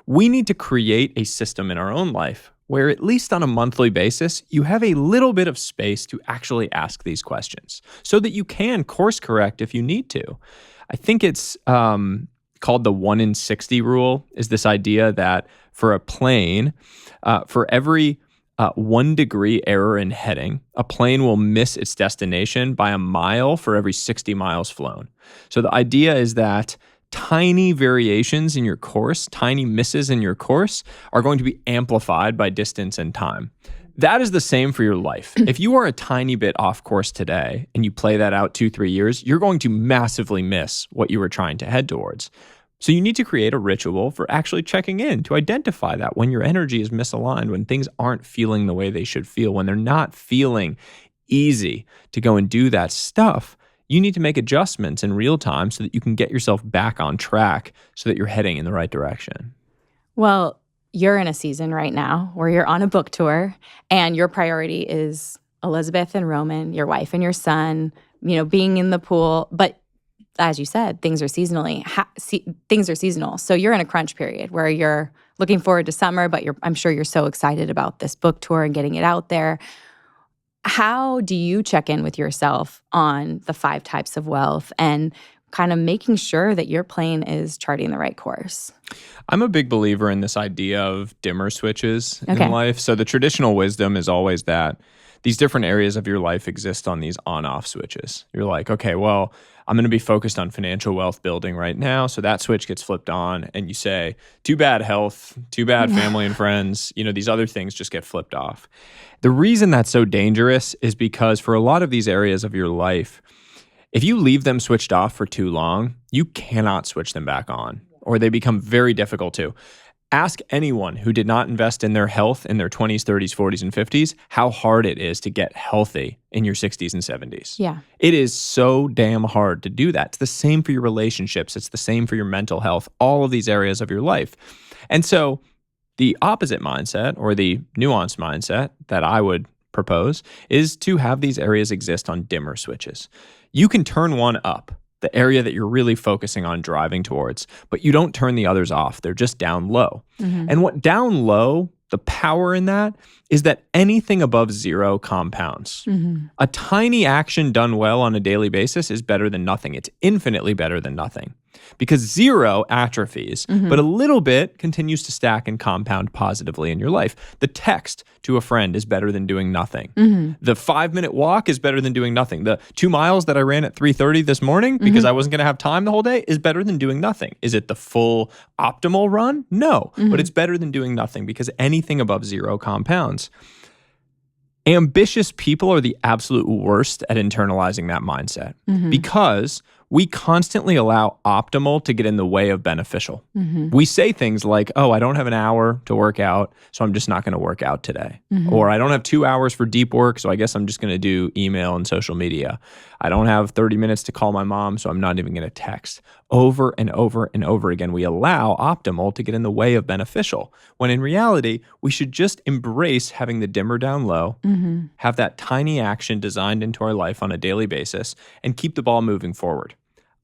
We need to create a system in our own life where, at least on a monthly basis, you have a little bit of space to actually ask these questions so that you can course correct if you need to. I think it's called the 1 in 60 rule, is this idea that for a plane, for every 1 degree error in heading, a plane will miss its destination by a mile for every 60 miles flown. So the idea is that tiny variations in your course, tiny misses in your course, are going to be amplified by distance and time. That is the same for your life. If you are a tiny bit off course today and you play that out 2-3 years, you're going to massively miss what you were trying to head towards. So you need to create a ritual for actually checking in to identify that when your energy is misaligned, when things aren't feeling the way they should feel, when they're not feeling easy to go and do that stuff. you need to make adjustments in real time so that you can get yourself back on track so that you're heading in the right direction. Well, you're in a season right now where you're on a book tour and your priority is Elizabeth and Roman, your wife and your son, being in the pool. But as you said, things are seasonal. So you're in a crunch period where you're looking forward to summer, but I'm sure you're so excited about this book tour and getting it out there. How do you check in with yourself on the 5 types of wealth and kind of making sure that your plane is charting the right course? I'm a big believer in this idea of dimmer switches Okay. in life. So the traditional wisdom is always that these different areas of your life exist on these on-off switches. You're like, okay, well, I'm going to be focused on financial wealth building right now. So that switch gets flipped on and you say, too bad health, too bad family and friends. These other things just get flipped off. The reason that's so dangerous is because for a lot of these areas of your life, if you leave them switched off for too long, you cannot switch them back on, or they become very difficult to. Ask anyone who did not invest in their health in their 20s, 30s, 40s, and 50s how hard it is to get healthy in your 60s and 70s. Yeah. It is so damn hard to do that. It's the same for your relationships. It's the same for your mental health, all of these areas of your life. And so the opposite mindset, or the nuanced mindset that I would propose, is to have these areas exist on dimmer switches. You can turn one up, the area that you're really focusing on driving towards, but you don't turn the others off. They're just down low. Mm-hmm. And what down low, the power in that is that anything above 0 compounds. Mm-hmm. A tiny action done well on a daily basis is better than nothing. It's infinitely better than nothing. Because 0 atrophies, but a little bit continues to stack and compound positively in your life. The text to a friend is better than doing nothing. The 5-minute walk is better than doing nothing. The 2 miles that I ran at 3:30 this morning because I wasn't going to have time the whole day is better than doing nothing. Is it the full optimal run? No, but it's better than doing nothing because anything above 0 compounds. Ambitious people are the absolute worst at internalizing that mindset because we constantly allow optimal to get in the way of beneficial. We say things like, oh, I don't have an hour to work out, so I'm just not going to work out today. Or I don't have 2 hours for deep work, so I guess I'm just going to do email and social media. I don't have 30 minutes to call my mom, so I'm not even going to text. Over and over and over again, we allow optimal to get in the way of beneficial, when in reality, we should just embrace having the dimmer down low, have that tiny action designed into our life on a daily basis, and keep the ball moving forward.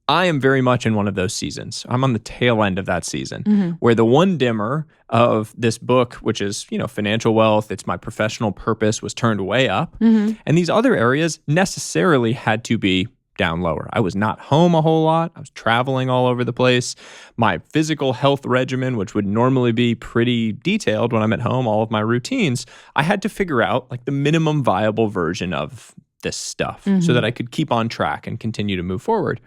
I am very much in one of those seasons. I'm on the tail end of that season where the one dimmer of this book, which is, financial wealth, it's my professional purpose, was turned way up. And these other areas necessarily had to be down lower. I was not home a whole lot. I was traveling all over the place. My physical health regimen, which would normally be pretty detailed when I'm at home, all of my routines, I had to figure out like the minimum viable version of this stuff so that I could keep on track and continue to move forward.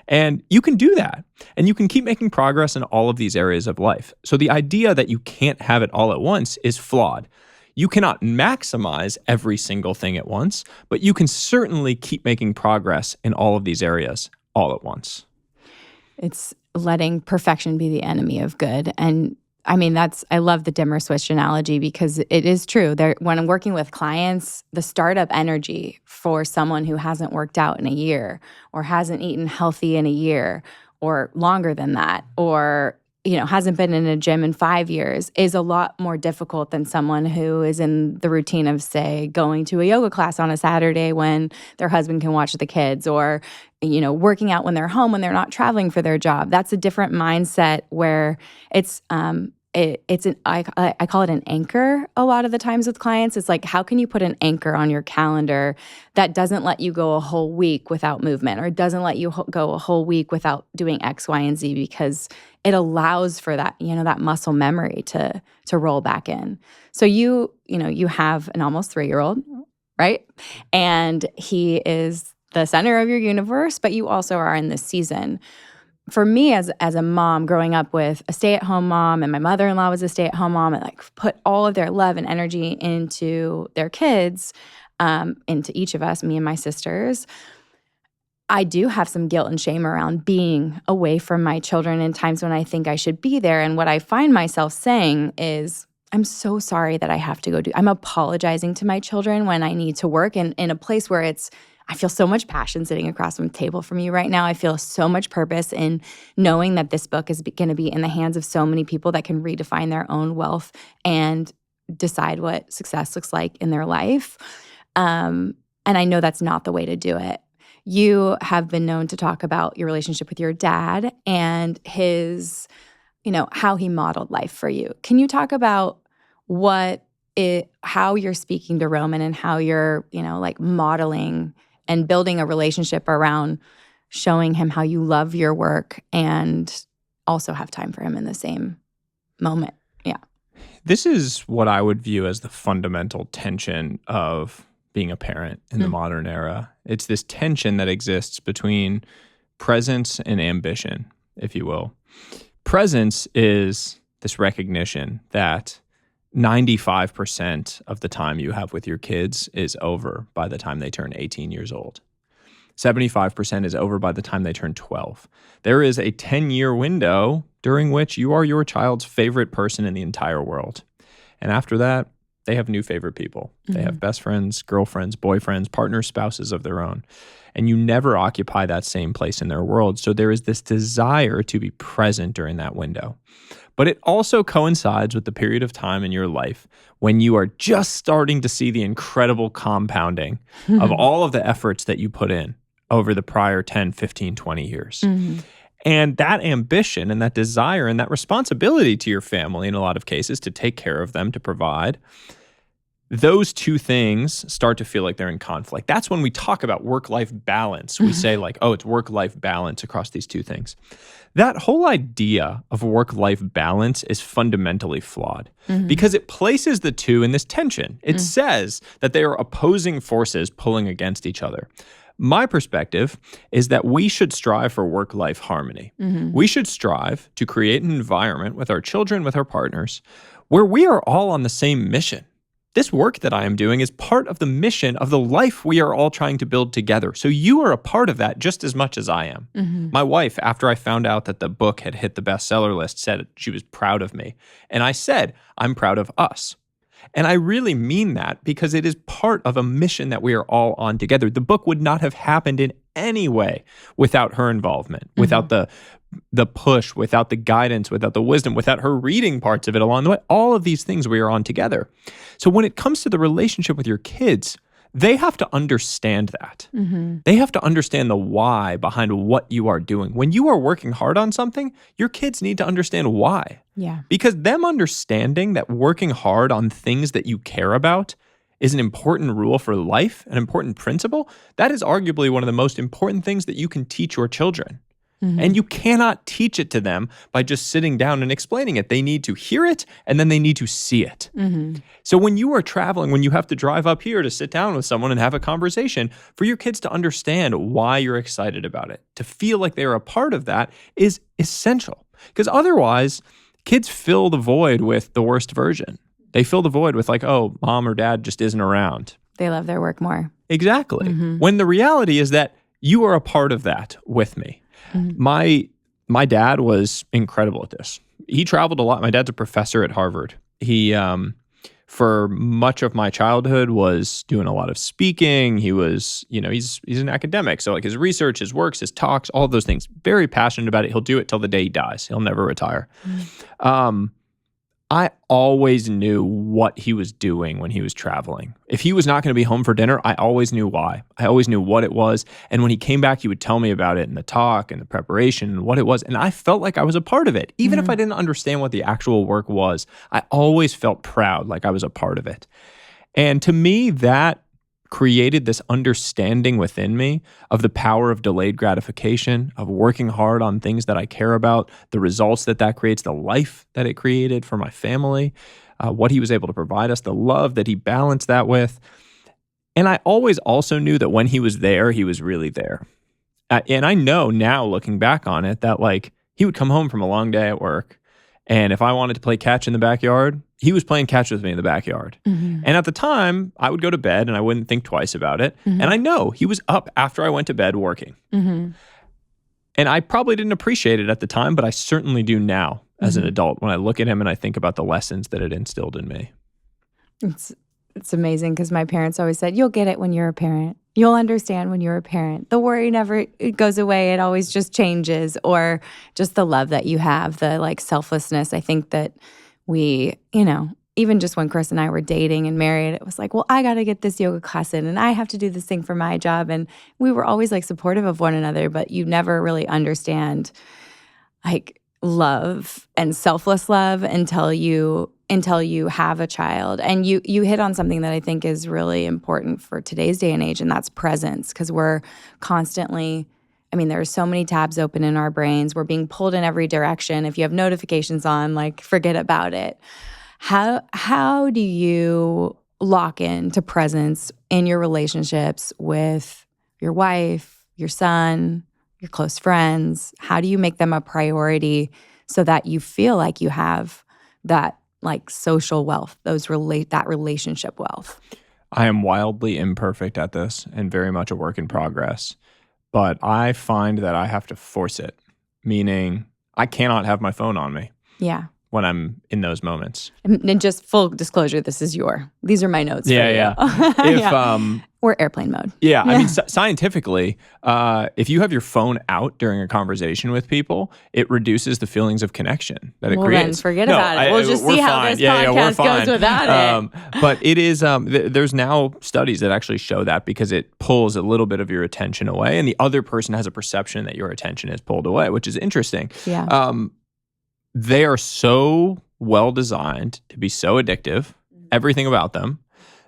And you can do that. And you can keep making progress in all of these areas of life. So the idea that you can't have it all at once is flawed. You cannot maximize every single thing at once, but you can certainly keep making progress in all of these areas all at once. It's letting perfection be the enemy of good. And I love the dimmer switch analogy because it is true. When I'm working with clients, the startup energy for someone who hasn't worked out in a year or hasn't eaten healthy in a year or longer than that, or hasn't been in a gym in 5 years is a lot more difficult than someone who is in the routine of, say, going to a yoga class on a Saturday when their husband can watch the kids, or working out when they're home, when they're not traveling for their job. That's a different mindset where it's I call it an anchor a lot of the times with clients. It's like, how can you put an anchor on your calendar that doesn't let you go a whole week without movement, or doesn't let you go a whole week without doing X, Y, and Z, because it allows for that, that muscle memory to roll back in. So you have an almost 3-year-old, right? And he is the center of your universe, but you also are in this season. For me, as a mom, growing up with a stay-at-home mom, and my mother-in-law was a stay-at-home mom, and put all of their love and energy into their kids, into each of us, me and my sisters, I do have some guilt and shame around being away from my children in times when I think I should be there. And what I find myself saying is, I'm so sorry that I have to go I'm apologizing to my children when I need to work, and in a place where I feel so much passion sitting across from the table from you right now. I feel so much purpose in knowing that this book is going to be in the hands of so many people that can redefine their own wealth and decide what success looks like in their life. And I know that's not the way to do it. You have been known to talk about your relationship with your dad and his, how he modeled life for you. Can you talk about how you're speaking to Roman and how you're, modeling and building a relationship around showing him how you love your work and also have time for him in the same moment? Yeah. This is what I would view as the fundamental tension of being a parent in the modern era. It's this tension that exists between presence and ambition, if you will. Presence is this recognition that 95% of the time you have with your kids is over by the time they turn 18 years old. 75% is over by the time they turn 12. There is a 10-year window during which you are your child's favorite person in the entire world. And after that, they have new favorite people. They have best friends, girlfriends, boyfriends, partners, spouses of their own. And you never occupy that same place in their world. So there is this desire to be present during that window. But it also coincides with the period of time in your life when you are just starting to see the incredible compounding of all of the efforts that you put in over the prior 10, 15, 20 years. And that ambition and that desire and that responsibility to your family in a lot of cases to take care of them, to provide, those two things start to feel like they're in conflict. That's when we talk about work-life balance. We say like, oh, it's work-life balance across these two things. That whole idea of work-life balance is fundamentally flawed because it places the two in this tension. It says that they are opposing forces pulling against each other. My perspective is that we should strive for work-life harmony. We should strive to create an environment with our children, with our partners, where we are all on the same mission. This work that I am doing is part of the mission of the life we are all trying to build together. So you are a part of that just as much as I am. My wife, after I found out that the book had hit the bestseller list, said she was proud of me. And I said, I'm proud of us. And I really mean that because it is part of a mission that we are all on together. The book would not have happened in any way without her involvement, without the push, without the guidance, without the wisdom, without her reading parts of it along the way. All of these things we are on together. So when it comes to the relationship with your kids, they have to understand that. They have to understand the why behind what you are doing. When you are working hard on something, your kids need to understand why. Yeah. Because them understanding that working hard on things that you care about is an important rule for life, an important principle, that is arguably one of the most important things that you can teach your children. And you cannot teach it to them by just sitting down and explaining it. They need to hear it, and then they need to see it. So when you are traveling, when you have to drive up here to sit down with someone and have a conversation, for your kids to understand why you're excited about it, to feel like they're a part of that is essential. Because otherwise, kids fill the void with the worst version. They fill the void with like, oh, mom or dad just isn't around. They love their work more. Exactly. When the reality is that you are a part of that with me. My dad was incredible at this. He traveled a lot. My dad's a professor at Harvard. He, for much of my childhood, was doing a lot of speaking. He was, he's an academic. So like his research, his works, his talks, all of those things, very passionate about it. He'll do it till the day he dies. He'll never retire. I always knew what he was doing when he was traveling. If he was not going to be home for dinner, I always knew why. I always knew what it was. And when he came back, he would tell me about it in the talk and the preparation and what it was. And I felt like I was a part of it. Even if I didn't understand what the actual work was, I always felt proud, like I was a part of it. And to me, that created this understanding within me of the power of delayed gratification, of working hard on things that I care about, the results that creates, the life that it created for my family, what he was able to provide us, the love that he balanced that with. And I always also knew that when he was there, he was really there. And I know now, looking back on it, that like he would come home from a long day at work, and if I wanted to play catch in the backyard, he was playing catch with me in the backyard. And at the time, I would go to bed and I wouldn't think twice about it. And I know he was up after I went to bed working. And I probably didn't appreciate it at the time, but I certainly do now as an adult when I look at him and I think about the lessons that it instilled in me. It's amazing because my parents always said, you'll get it when you're a parent. You'll understand when you're a parent. The worry never it goes away. It always just changes. Or just the love that you have, the like selflessness. I think that we, even just when Chris and I were dating and married, it was like, well, I got to get this yoga class in and I have to do this thing for my job. And we were always like supportive of one another, but you never really understand like love and selfless love until you have a child. And you hit on something that I think is really important for today's day and age, and that's presence, because we're constantly, there are so many tabs open in our brains. We're being pulled in every direction. If you have notifications on, like, forget about it. How do you lock into presence in your relationships with your wife, your son, your close friends? How do you make them a priority so that you feel like you have that like social wealth, that relationship wealth? I am wildly imperfect at this and very much a work in progress, but I find that I have to force it, meaning I cannot have my phone on me. Yeah. When I'm in those moments. And just full disclosure, these are my notes for you. Yeah. Or airplane mode. Yeah. Scientifically, if you have your phone out during a conversation with people, it reduces the feelings of connection that it creates. Then forget about it. We'll just see how this podcast goes without it. But it is, there's now studies that actually show that because it pulls a little bit of your attention away and the other person has a perception that your attention is pulled away, which is interesting. Yeah. They are so well designed to be so addictive, everything about them,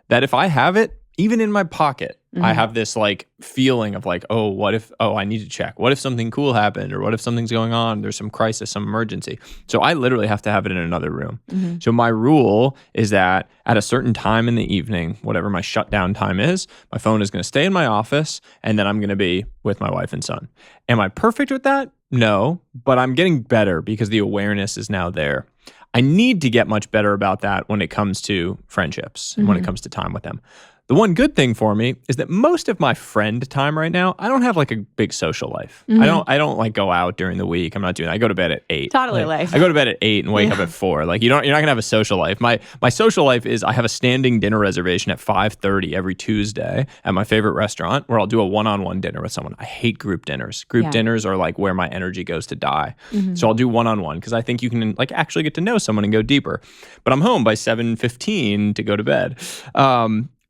that if I have it, even in my pocket, I have this like feeling of like, I need to check. What if something cool happened? Or what if something's going on? There's some crisis, some emergency. So I literally have to have it in another room. So my rule is that at a certain time in the evening, whatever my shutdown time is, my phone is going to stay in my office and then I'm going to be with my wife and son. Am I perfect with that? No, but I'm getting better because the awareness is now there. I need to get much better about that when it comes to friendships and when it comes to time with them. The one good thing for me is that most of my friend time right now, I don't have like a big social life. I don't like go out during the week. I'm not doing that. I go to bed at 8. Toddler life. I go to bed at 8 and wake up at 4. Like you're not gonna have a social life. My social life is I have a standing dinner reservation at 5:30 every Tuesday at my favorite restaurant where I'll do a one-on-one dinner with someone. I hate group dinners. Group dinners are like where my energy goes to die. So I'll do one-on-one because I think you can like actually get to know someone and go deeper. But I'm home by 7:15 to go to bed.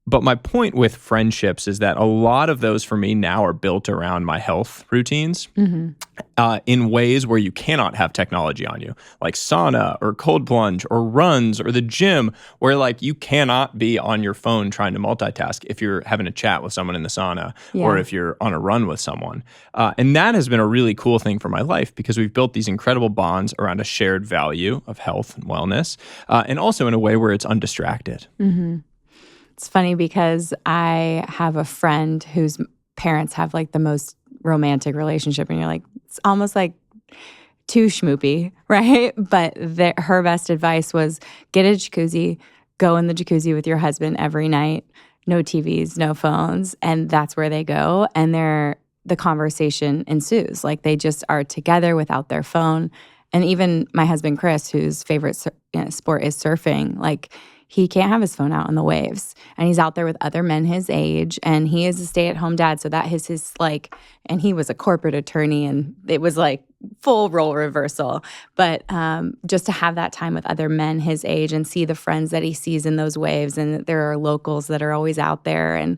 But my point with friendships is that a lot of those for me now are built around my health routines in ways where you cannot have technology on you, like sauna or cold plunge or runs or the gym, where like you cannot be on your phone trying to multitask if you're having a chat with someone in the sauna or if you're on a run with someone. And that has been a really cool thing for my life because we've built these incredible bonds around a shared value of health and wellness, and also in a way where it's undistracted. It's funny because I have a friend whose parents have like the most romantic relationship, and you're like, it's almost like too schmoopy, right? But her best advice was get a jacuzzi, go in the jacuzzi with your husband every night, no TVs, no phones, and that's where they go. And the conversation ensues. Like they just are together without their phone. And even my husband, Chris, whose favorite sport is surfing, like he can't have his phone out on the waves. And he's out there with other men his age. And he is a stay-at-home dad. So that is his like, and he was a corporate attorney. And it was like full role reversal. But just to have that time with other men his age and see the friends that he sees in those waves. And there are locals that are always out there. And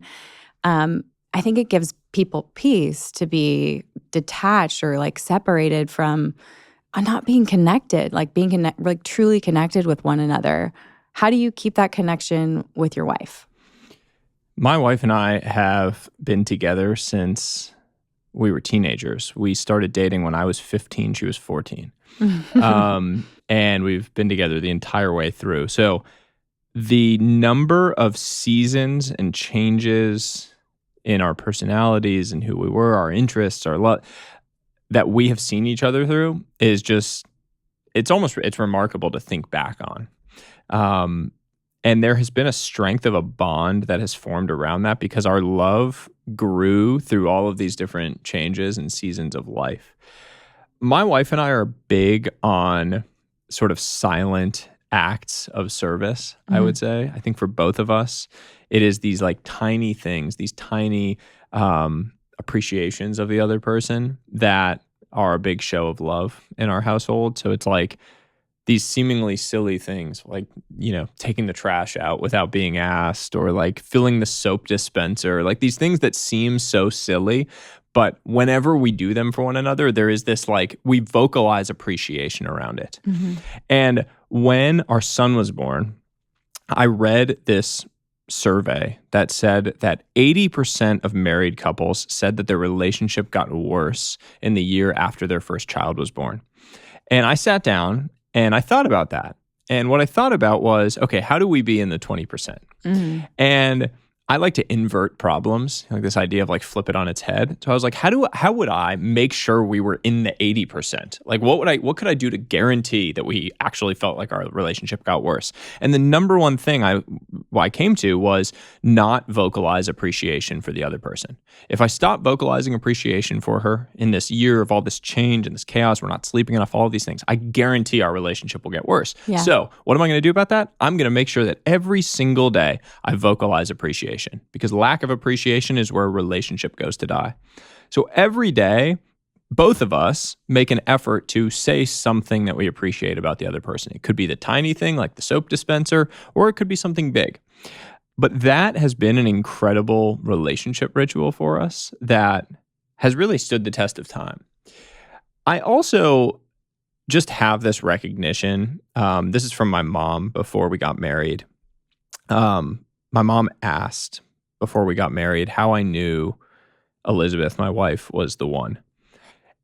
I think it gives people peace to be detached or like separated from not being connected, like being like truly connected with one another. How do you keep that connection with your wife? My wife and I have been together since we were teenagers. We started dating when I was 15, she was 14. And we've been together the entire way through. So the number of seasons and changes in our personalities and who we were, our interests, our love, that we have seen each other through is just, it's remarkable to think back on. And there has been a strength of a bond that has formed around that because our love grew through all of these different changes and seasons of life. My wife and I are big on sort of silent acts of service, I would say. I think for both of us, it is these like tiny things, these tiny appreciations of the other person that are a big show of love in our household. So it's like these seemingly silly things, like, taking the trash out without being asked, or like filling the soap dispenser, like these things that seem so silly. But whenever we do them for one another, there is this like, we vocalize appreciation around it. And when our son was born, I read this survey that said that 80% of married couples said that their relationship got worse in the year after their first child was born. And I sat down and I thought about that. And what I thought about was, okay, how do we be in the 20%? And I like to invert problems, like this idea of like flip it on its head. So I was like, how would I make sure we were in the 80%? Like what could I do to guarantee that we actually felt like our relationship got worse? And the number one thing I came to was not vocalize appreciation for the other person. If I stop vocalizing appreciation for her in this year of all this change and this chaos, we're not sleeping enough, all of these things, I guarantee our relationship will get worse. Yeah. So what am I going to do about that? I'm going to make sure that every single day I vocalize appreciation, because lack of appreciation is where a relationship goes to die. So every day, both of us make an effort to say something that we appreciate about the other person. It could be the tiny thing like the soap dispenser, or it could be something big. But that has been an incredible relationship ritual for us that has really stood the test of time. I also just have this recognition. This is from my mom before we got married. My mom asked before we got married how I knew Elizabeth, my wife, was the one.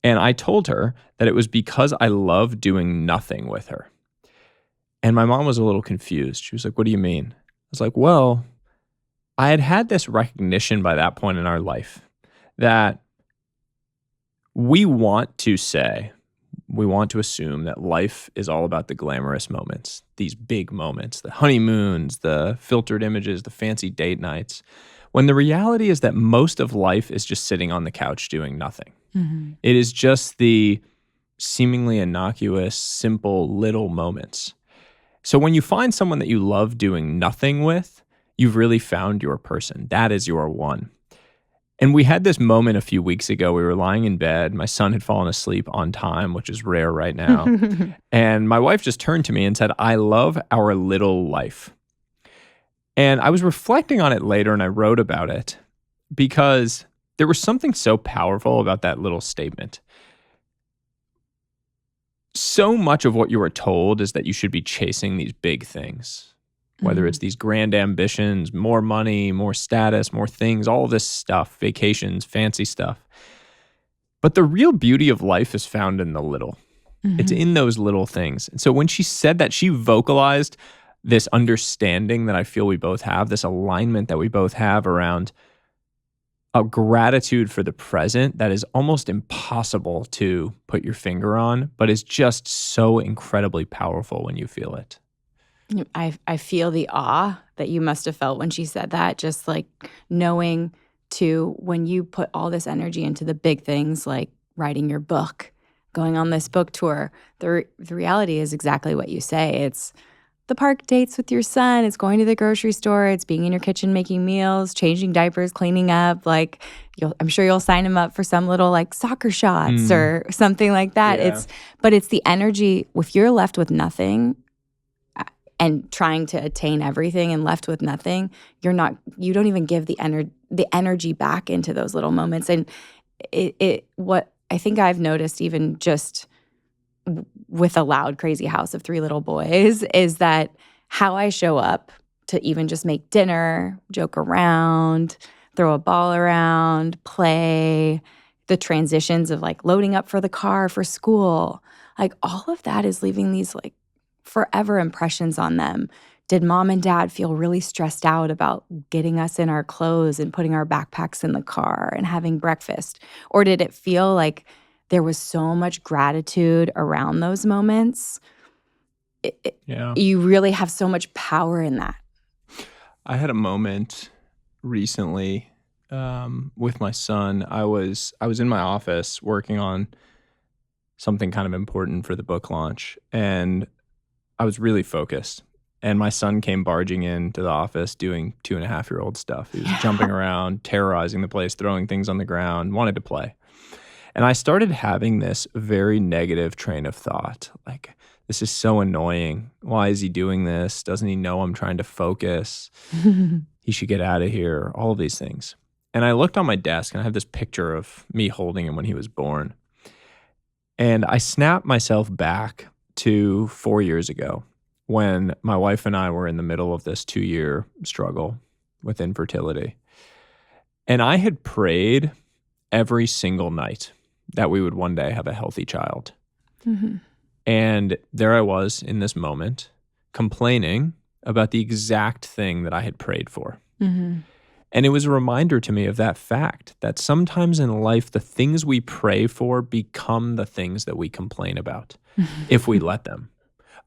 And I told her that it was because I love doing nothing with her. And my mom was a little confused. She was like, "What do you mean?" I was like, well, I had this recognition by that point in our life that we want to assume that life is all about the glamorous moments, these big moments, the honeymoons, the filtered images, the fancy date nights, when the reality is that most of life is just sitting on the couch doing nothing. It is just the seemingly innocuous, simple, little moments. So when you find someone that you love doing nothing with, you've really found your person. That is your one. And we had this moment a few weeks ago. We were lying in bed. My son had fallen asleep on time, which is rare right now. And my wife just turned to me and said, "I love our little life." And I was reflecting on it later, and I wrote about it because there was something so powerful about that little statement. So much of what you are told is that you should be chasing these big things, whether it's these grand ambitions, more money, more status, more things, all this stuff, vacations, fancy stuff. But the real beauty of life is found in the little. It's in those little things. And so when she said that, she vocalized this understanding that I feel we both have, this alignment that we both have around a gratitude for the present that is almost impossible to put your finger on, but is just so incredibly powerful when you feel it. I feel the awe that you must have felt when she said that, just like knowing too, when you put all this energy into the big things like writing your book, going on this book tour, the reality is exactly what you say. It's the park dates with your son, it's going to the grocery store, it's being in your kitchen making meals, changing diapers, cleaning up. Like, I'm sure you'll sign him up for some little like soccer shots or something like that. Yeah. But it's the energy. If you're left with nothing and trying to attain everything and left with nothing, you don't even give the energy back into those little moments. And what I think I've noticed, even just with a loud, crazy house of 3 little boys, is that how I show up to even just make dinner, joke around, throw a ball around, play, the transitions of like loading up for the car for school, like all of that is leaving these like forever impressions on them. Did mom and dad feel really stressed out about getting us in our clothes and putting our backpacks in the car and having breakfast? Or did it feel like there was so much gratitude around those moments? You really have so much power in that. I had a moment recently with my son. I was in my office working on something kind of important for the book launch, and I was really focused. And my son came barging into the office doing 2.5-year-old stuff. He was jumping around, terrorizing the place, throwing things on the ground, wanted to play. And I started having this very negative train of thought, like, this is so annoying. Why is he doing this? Doesn't he know I'm trying to focus? He should get out of here, all of these things. And I looked on my desk and I have this picture of me holding him when he was born. And I snapped myself back to 4 years ago when my wife and I were in the middle of this 2-year struggle with infertility. And I had prayed every single night that we would one day have a healthy child. Mm-hmm. And there I was in this moment complaining about the exact thing that I had prayed for. Mm-hmm. And it was a reminder to me of that fact that sometimes in life, the things we pray for become the things that we complain about if we let them.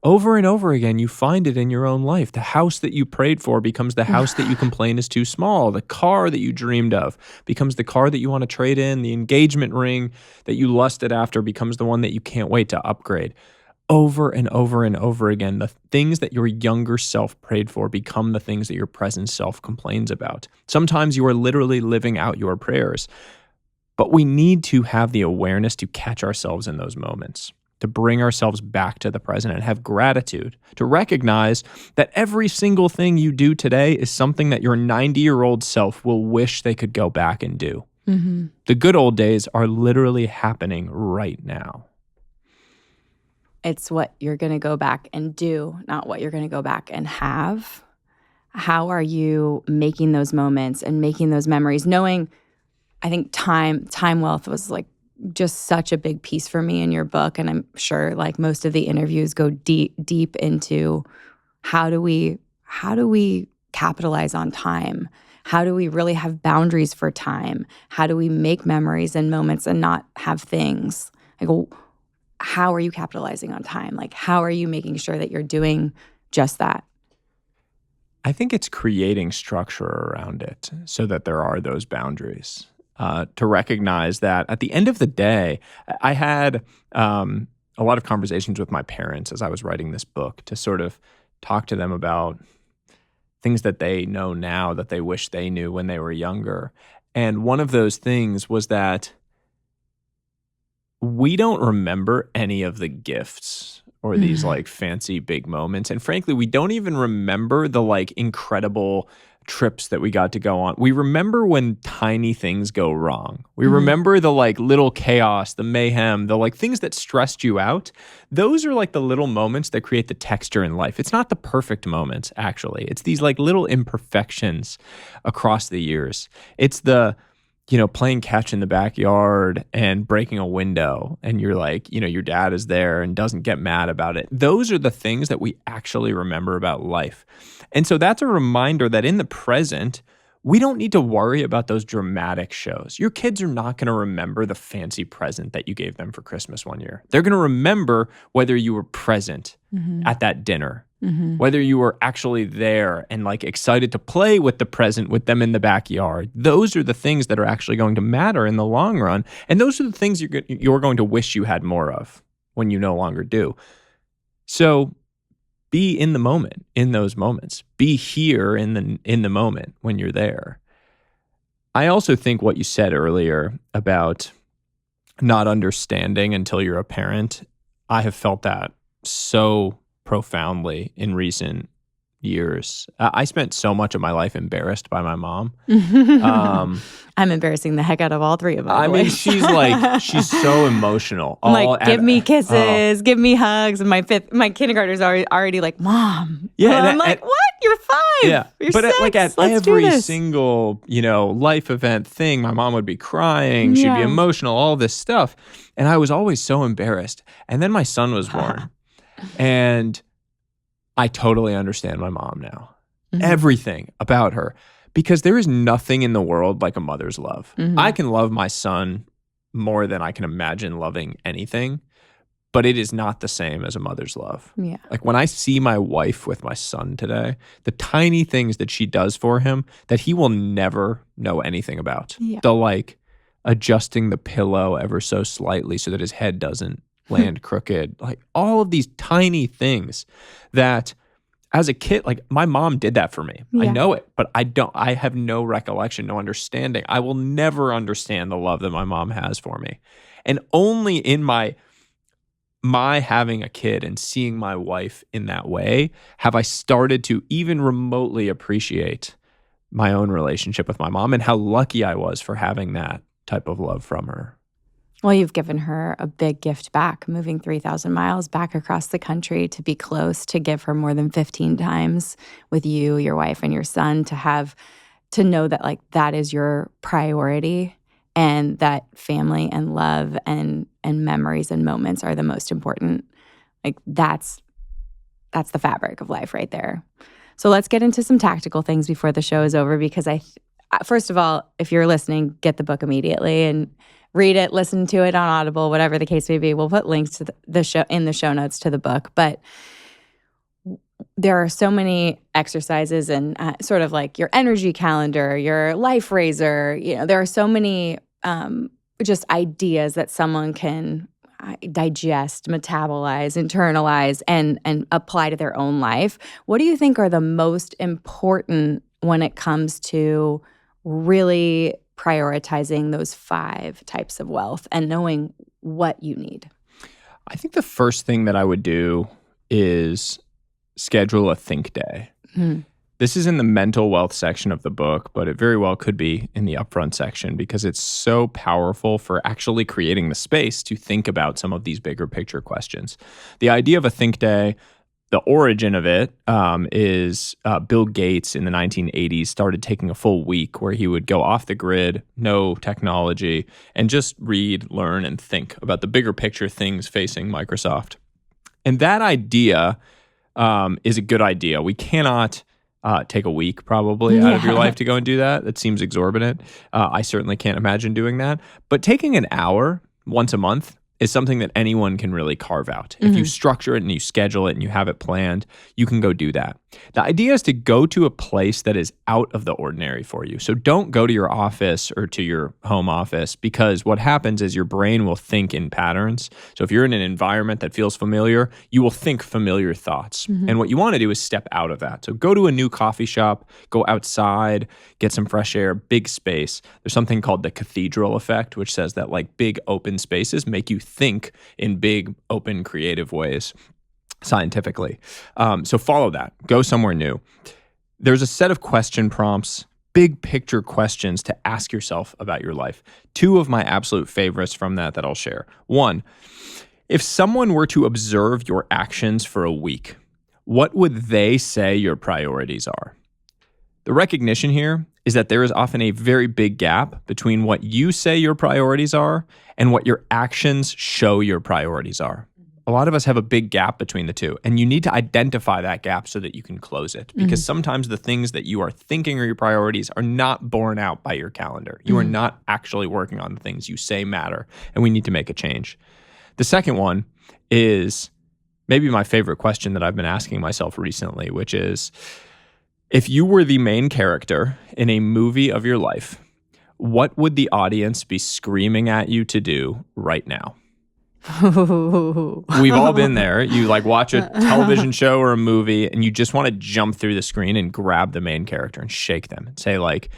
Over and over again, you find it in your own life. The house that you prayed for becomes the house that you complain is too small. The car that you dreamed of becomes the car that you want to trade in. The engagement ring that you lusted after becomes the one that you can't wait to upgrade. Over and over and over again, the things that your younger self prayed for become the things that your present self complains about. Sometimes you are literally living out your prayers, but we need to have the awareness to catch ourselves in those moments, to bring ourselves back to the present and have gratitude, to recognize that every single thing you do today is something that your 90-year-old self will wish they could go back and do. Mm-hmm. The good old days are literally happening right now. It's what you're going to go back and do, not what you're going to go back and have. How are you making those moments and making those memories? Knowing, I think time wealth was like just such a big piece for me in your book. And I'm sure like most of the interviews go deep into how do we capitalize on time? How do we really have boundaries for time? How do we make memories and moments and not have things? Like, how are you capitalizing on time? Like, how are you making sure that you're doing just that? I think it's creating structure around it so that there are those boundaries. To recognize that at the end of the day, I had a lot of conversations with my parents as I was writing this book to sort of talk to them about things that they know now that they wish they knew when they were younger. And one of those things was that we don't remember any of the gifts or these like fancy big moments. And frankly, we don't even remember the like incredible trips that we got to go on. We remember when tiny things go wrong. We remember the like little chaos, the mayhem, the like things that stressed you out. Those are like the little moments that create the texture in life. It's not the perfect moments, actually. It's these like little imperfections across the years. It's the playing catch in the backyard and breaking a window and you're like, your dad is there and doesn't get mad about it. Those are the things that we actually remember about life. And so that's a reminder that in the present, we don't need to worry about those dramatic shows. Your kids are not going to remember the fancy present that you gave them for Christmas one year. They're going to remember whether you were present at that dinner. Whether you were actually there and like excited to play with the present with them in the backyard. Those are the things that are actually going to matter in the long run. And those are the things you're going to wish you had more of when you no longer do. So be in the moment, in those moments. Be here in the moment when you're there. I also think what you said earlier about not understanding until you're a parent, I have felt that so profoundly in recent years. I spent so much of my life embarrassed by my mom. I'm embarrassing the heck out of all three of them. I mean, she's so emotional. Give me kisses, give me hugs. And my kindergartner's already like, Mom. Yeah. And I'm like, what? You're 5. Yeah. You're but 6. at every single, life event thing, my mom would be crying. She'd be emotional, all this stuff. And I was always so embarrassed. And then my son was born. And I totally understand my mom now. Everything about her. Because there is nothing in the world like a mother's love. I can love my son more than I can imagine loving anything, but it is not the same as a mother's love. Yeah. Like when I see my wife with my son today, the tiny things that she does for him that he will never know anything about. Yeah. The like adjusting the pillow ever so slightly so that his head doesn't land crooked, like all of these tiny things that as a kid, like my mom did that for me. I Yeah. know it, but I have no recollection, no understanding. I will never understand the love that my mom has for me. And only in my having a kid and seeing my wife in that way have I started to even remotely appreciate my own relationship with my mom and how lucky I was for having that type of love from her. Well, you've given her a big gift back, moving 3,000 miles back across the country to be close, to give her more than 15 times with you, your wife, and your son, to know that like that is your priority and that family and love and memories and moments are the most important. Like that's the fabric of life right there. So let's get into some tactical things before the show is over, because first of all, if you're listening, get the book immediately and read it, listen to it on Audible, whatever the case may be. We'll put links to the show in the show notes to the book. But there are so many exercises and sort of like your energy calendar, your life raiser. There are so many just ideas that someone can digest, metabolize, internalize, and apply to their own life. What do you think are the most important when it comes to really prioritizing those 5 types of wealth and knowing what you need? I think the first thing that I would do is schedule a think day. This is in the mental wealth section of the book, but it very well could be in the upfront section because it's so powerful for actually creating the space to think about some of these bigger picture questions. The idea of a think day, the origin of it is Bill Gates in the 1980s started taking a full week where he would go off the grid, no technology, and just read, learn, and think about the bigger picture things facing Microsoft. And that idea is a good idea. We cannot take a week probably out of your life to go and do that. That seems exorbitant. I certainly can't imagine doing that. But taking an hour once a month is something that anyone can really carve out. If you structure it and you schedule it and you have it planned, you can go do that. The idea is to go to a place that is out of the ordinary for you. So don't go to your office or to your home office, because what happens is your brain will think in patterns. So if you're in an environment that feels familiar, you will think familiar thoughts. And what you want to do is step out of that. So go to a new coffee shop, go outside, get some fresh air, big space. There's something called the cathedral effect, which says that like big open spaces make you think in big, open, creative ways. Scientifically. So follow that. Go somewhere new. There's a set of question prompts, big picture questions to ask yourself about your life. 2 of my absolute favorites from that I'll share. 1, if someone were to observe your actions for a week, what would they say your priorities are? The recognition here is that there is often a very big gap between what you say your priorities are and what your actions show your priorities are. A lot of us have a big gap between the two, and you need to identify that gap so that you can close it, because sometimes the things that you are thinking are your priorities are not borne out by your calendar. You are not actually working on the things you say matter, and we need to make a change. The second one is maybe my favorite question that I've been asking myself recently, which is, if you were the main character in a movie of your life, what would the audience be screaming at you to do right now? We've all been there. You like watch a television show or a movie and you just want to jump through the screen and grab the main character and shake them and say like,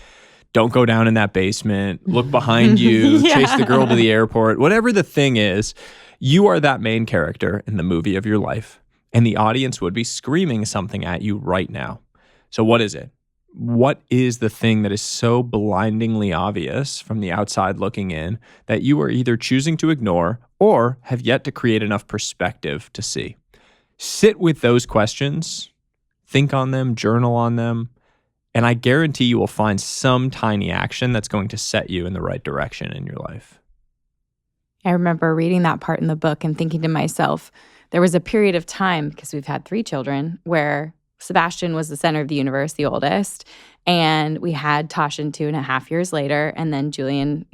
don't go down in that basement, look behind you, chase the girl to the airport, whatever the thing is, you are that main character in the movie of your life, and the audience would be screaming something at you right now. So what is it? What is the thing that is so blindingly obvious from the outside looking in that you are either choosing to ignore or have yet to create enough perspective to see? Sit with those questions, think on them, journal on them, and I guarantee you will find some tiny action that's going to set you in the right direction in your life. I remember reading that part in the book and thinking to myself, there was a period of time, because we've had 3 children, where Sebastian was the center of the universe, the oldest, and we had Tashin 2.5 years later, and then Julian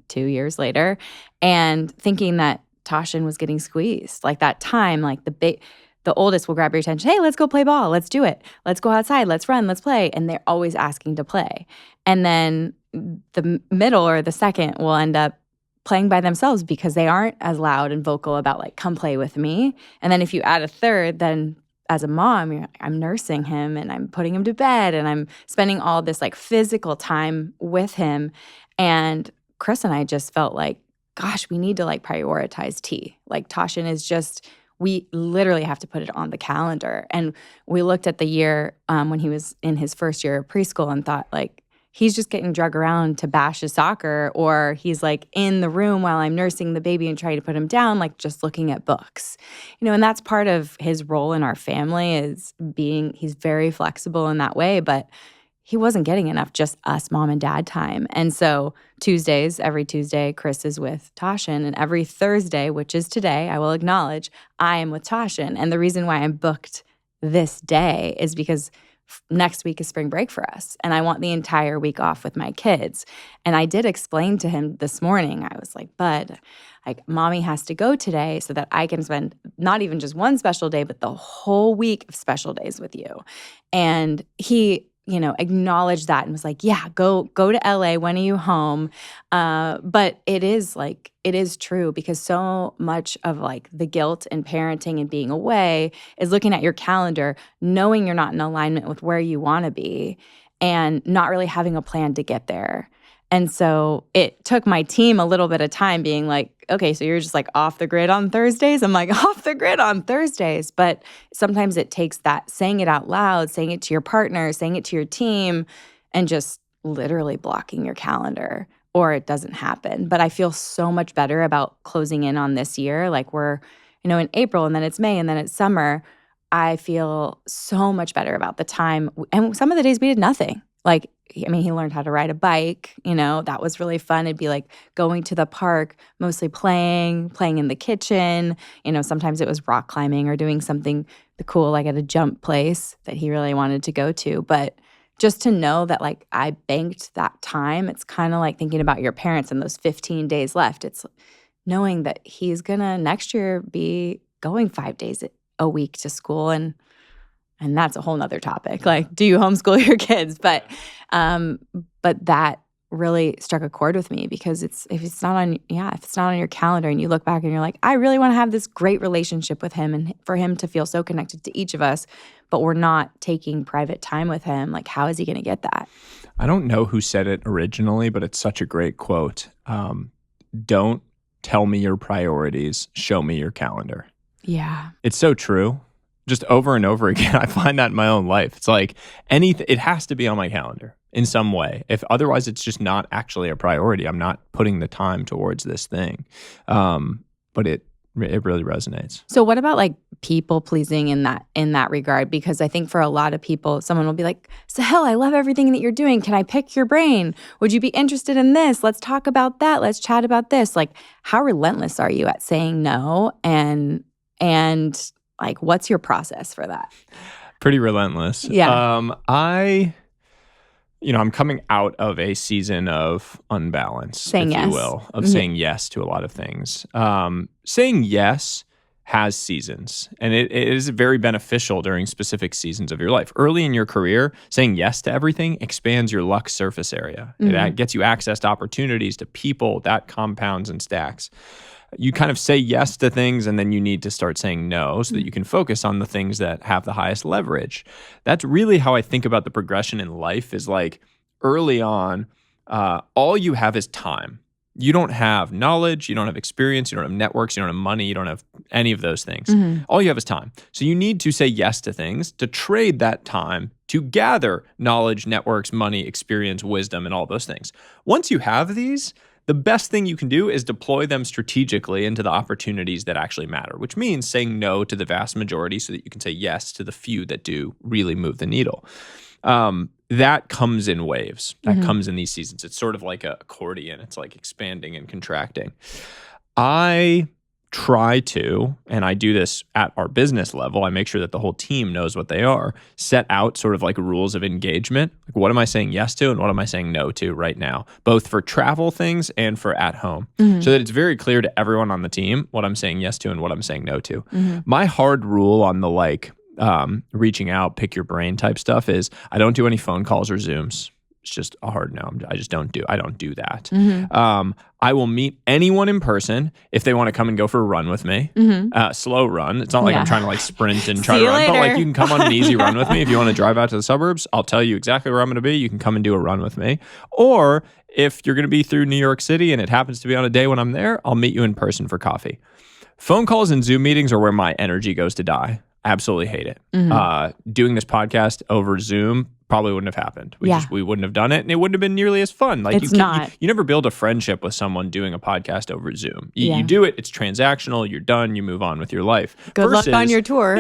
2 years later, and thinking that Tashin was getting squeezed. Like that time, like the oldest will grab your attention. Hey, let's go play ball. Let's do it. Let's go outside. Let's run. Let's play. And they're always asking to play. And then the middle or the second will end up playing by themselves because they aren't as loud and vocal about like, come play with me. And then if you add a third, then as a mom, I'm nursing him and I'm putting him to bed and I'm spending all this like physical time with him. And Chris and I just felt like, gosh, we need to like prioritize tea. Like Tashin is just, we literally have to put it on the calendar. And we looked at the year when he was in his first year of preschool and thought like, he's just getting drug around to bash his soccer, or he's like in the room while I'm nursing the baby and trying to put him down, like just looking at books. And that's part of his role in our family is he's very flexible in that way, but he wasn't getting enough just us mom and dad time. And so every Tuesday, Chris is with Tashin, and every Thursday, which is today, I will acknowledge, I am with Tashin. And the reason why I'm booked this day is because next week is spring break for us, and I want the entire week off with my kids. And I did explain to him this morning, I was like, bud, like mommy has to go today so that I can spend not even just one special day, but the whole week of special days with you. And he acknowledged that and was like, yeah, go to LA. When are you home? But it is true because so much of like the guilt in parenting and being away is looking at your calendar, knowing you're not in alignment with where you want to be and not really having a plan to get there. And so it took my team a little bit of time being like, okay, so you're just like off the grid on Thursdays? I'm like, off the grid on Thursdays. But sometimes it takes that saying it out loud, saying it to your partner, saying it to your team, and just literally blocking your calendar, or it doesn't happen. But I feel so much better about closing in on this year. Like we're, in April, and then it's May, and then it's summer. I feel so much better about the time. And some of the days we did nothing. Like, he learned how to ride a bike, that was really fun. It'd be like going to the park, mostly playing in the kitchen. Sometimes it was rock climbing or doing something cool, like at a jump place that he really wanted to go to. But just to know that like I banked that time, it's kind of like thinking about your parents and those 15 days left. It's knowing that he's gonna next year be going 5 days a week to school, and that's a whole nother topic. Like, do you homeschool your kids? But that really struck a chord with me because if it's not on your calendar and you look back and you're like, I really want to have this great relationship with him and for him to feel so connected to each of us, but we're not taking private time with him. Like, how is he going to get that? I don't know who said it originally, but it's such a great quote. Don't tell me your priorities, show me your calendar. Yeah. It's so true. Just over and over again, I find that in my own life. It's like it has to be on my calendar in some way. If otherwise, it's just not actually a priority. I'm not putting the time towards this thing. But it really resonates. So what about like people pleasing in that regard? Because I think for a lot of people, someone will be like, Sahil, I love everything that you're doing. Can I pick your brain? Would you be interested in this? Let's talk about that. Let's chat about this. Like, how relentless are you at saying no? And like, what's your process for that? Pretty relentless. Yeah. I'm coming out of a season of unbalance, saying if yes. you will, of saying yes to a lot of things. Saying yes has seasons, and it is very beneficial during specific seasons of your life. Early in your career, saying yes to everything expands your luck surface area. Mm-hmm. It gets you access to opportunities, to people, that compounds and stacks. You kind of say yes to things, and then you need to start saying no so that you can focus on the things that have the highest leverage. That's really how I think about the progression in life is like early on, all you have is time. You don't have knowledge, you don't have experience, you don't have networks, you don't have money, you don't have any of those things. Mm-hmm. All you have is time. So you need to say yes to things to trade that time to gather knowledge, networks, money, experience, wisdom, and all those things. Once you have these, the best thing you can do is deploy them strategically into the opportunities that actually matter, which means saying no to the vast majority so that you can say yes to the few that do really move the needle. That comes in waves. That comes in these seasons. It's sort of like an accordion. It's like expanding and contracting. I try to, and I do this at our business level, I make sure that the whole team knows what they are, set out sort of like rules of engagement. Like, what am I saying yes to and what am I saying no to right now, both for travel things and for at home, so that it's very clear to everyone on the team what I'm saying yes to and what I'm saying no to. My hard rule on the reaching out, pick your brain type stuff is I don't do any phone calls or Zooms. It's just a hard no. I don't do that. Mm-hmm. I will meet anyone in person if they want to come and go for a run with me. Mm-hmm. Slow run. It's not like I'm trying to like sprint and try See to you run, but like later. you can come on an easy run with me. If you want to drive out to the suburbs, I'll tell you exactly where I'm going to be. You can come and do a run with me. Or if you're going to be through New York City and it happens to be on a day when I'm there, I'll meet you in person for coffee. Phone calls and Zoom meetings are where my energy goes to die. Absolutely hate it. Doing this podcast over Zoom probably wouldn't have happened. We wouldn't have done it, and it wouldn't have been nearly as fun. Like you never build a friendship with someone doing a podcast over Zoom. You do it, it's transactional, you're done, you move on with your life. Good luck on your tour.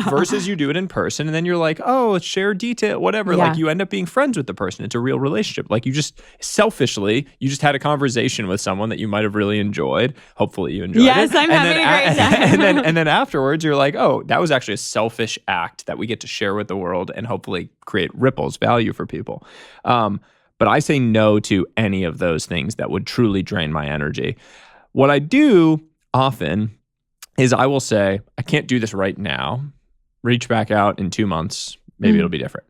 Versus you do it in person, and then you're like, oh, let's share detail, whatever. Like you end up being friends with the person. It's a real relationship. Like you just selfishly, you just had a conversation with someone that you might have really enjoyed. Hopefully you enjoyed it. Yes, I'm having a great time. and then afterwards, you're like, oh, that was actually a selfish act that we get to share with the world and hopefully create ripples, value for people. But I say no to any of those things that would truly drain my energy. What I do often is I will say, I can't do this right now. Reach back out in 2 months. Maybe it'll be different.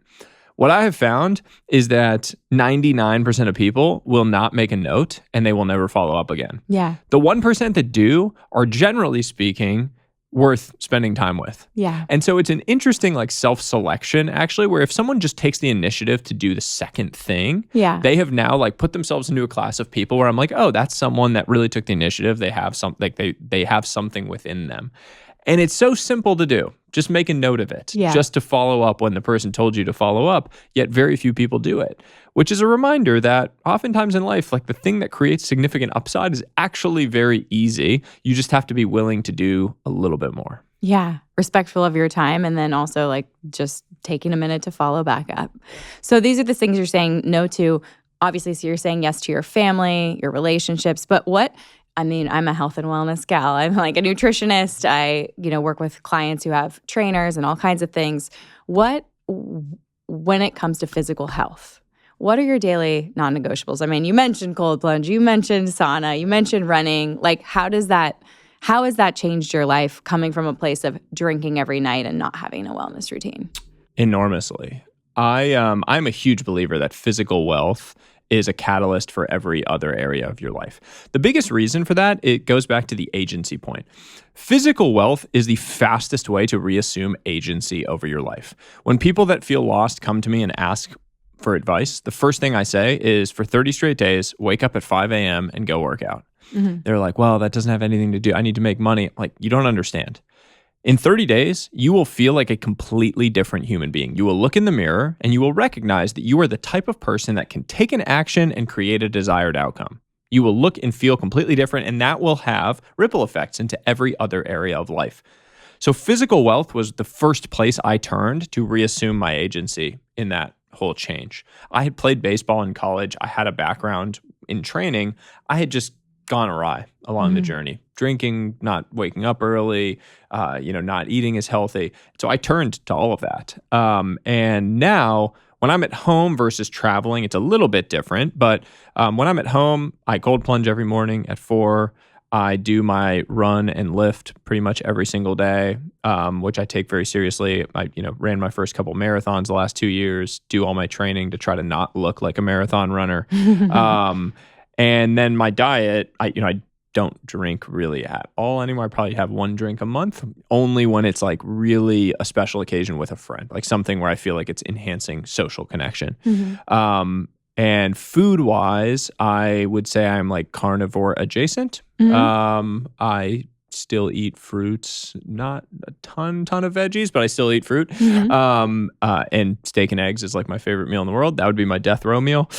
What I have found is that 99% of people will not make a note and they will never follow up again. Yeah. The 1% that do are, generally speaking, worth spending time with. Yeah. And so it's an interesting like self-selection actually, where if someone just takes the initiative to do the second thing, they have now like put themselves into a class of people where I'm like, oh, that's someone that really took the initiative. They have something, like they have something within them. And it's so simple to do. Just make a note of it. Just to follow up when the person told you to follow up, yet very few people do it. Which is a reminder that oftentimes in life, like the thing that creates significant upside is actually very easy. You just have to be willing to do a little bit more. Yeah. Respectful of your time, and then also like just taking a minute to follow back up. So these are the things you're saying no to. Obviously, so you're saying yes to your family, your relationships, but I'm a health and wellness gal. I'm like a nutritionist. I, work with clients who have trainers and all kinds of things. When it comes to physical health, what are your daily non-negotiables? I mean, you mentioned cold plunge, you mentioned sauna, you mentioned running. Like, how has that changed your life coming from a place of drinking every night and not having a wellness routine? Enormously. I'm a huge believer that physical wealth is a catalyst for every other area of your life. The biggest reason for that, it goes back to the agency point. Physical wealth is the fastest way to reassume agency over your life. When people that feel lost come to me and ask for advice, the first thing I say is for 30 straight days, wake up at 5 a.m. and go work out. They're like, well, that doesn't have anything to do. I need to make money. Like, you don't understand. In 30 days, you will feel like a completely different human being. You will look in the mirror and you will recognize that you are the type of person that can take an action and create a desired outcome. You will look and feel completely different, and that will have ripple effects into every other area of life. So physical wealth was the first place I turned to reassume my agency in that whole change. I had played baseball in college. I had a background in training. I had just gone awry along the journey. Drinking, not waking up early, not eating as healthy. So I turned to all of that. And now when I'm at home versus traveling, it's a little bit different. But when I'm at home, I cold plunge every morning at 4. I do my run and lift pretty much every single day, which I take very seriously. I, ran my first couple marathons the last 2 years, do all my training to try to not look like a marathon runner. And then my diet, I don't drink really at all anymore. I probably have 1 drink a month, only when it's like really a special occasion with a friend, like something where I feel like it's enhancing social connection. And food-wise, I would say I'm like carnivore adjacent. I still eat fruits, not a ton of veggies, but I still eat fruit. And steak and eggs is like my favorite meal in the world. That would be my death row meal.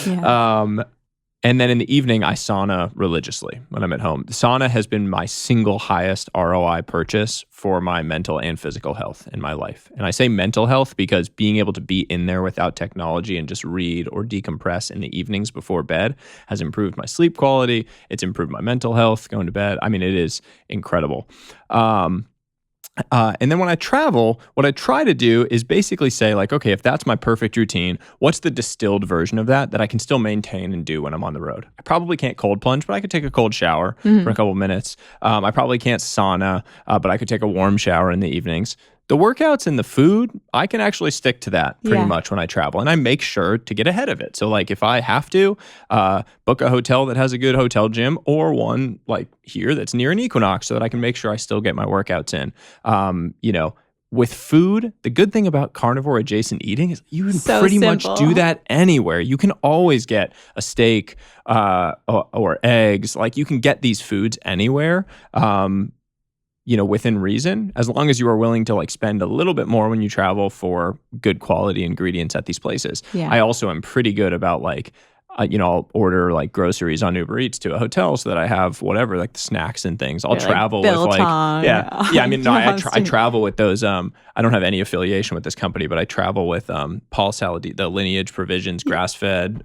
And then in the evening, I sauna religiously when I'm at home. The sauna has been my single highest ROI purchase for my mental and physical health in my life. And I say mental health because being able to be in there without technology and just read or decompress in the evenings before bed has improved my sleep quality. It's improved my mental health going to bed. I mean, it is incredible. And then when I travel, what I try to do is basically say like, okay, if that's my perfect routine, what's the distilled version of that I can still maintain and do when I'm on the road? I probably can't cold plunge, but I could take a cold shower for a couple minutes. I probably can't sauna, but I could take a warm shower in the evenings. The workouts and the food, I can actually stick to that pretty Yeah. much when I travel. And I make sure to get ahead of it. So like if I have to book a hotel that has a good hotel gym or one like here that's near an equinox so that I can make sure I still get my workouts in. With food, the good thing about carnivore adjacent eating is you can So pretty simple. much do that anywhere. You can always get a steak or eggs. Like you can get these foods anywhere. Within reason, as long as you are willing to like spend a little bit more when you travel for good quality ingredients at these places. Yeah. I also am pretty good about like, I'll order like groceries on Uber Eats to a hotel so that I have whatever, like the snacks and things. I'll travel with like, yeah. I mean, no, I travel with those. I don't have any affiliation with this company, but I travel with Paul Saladino, the Lineage Provisions grass-fed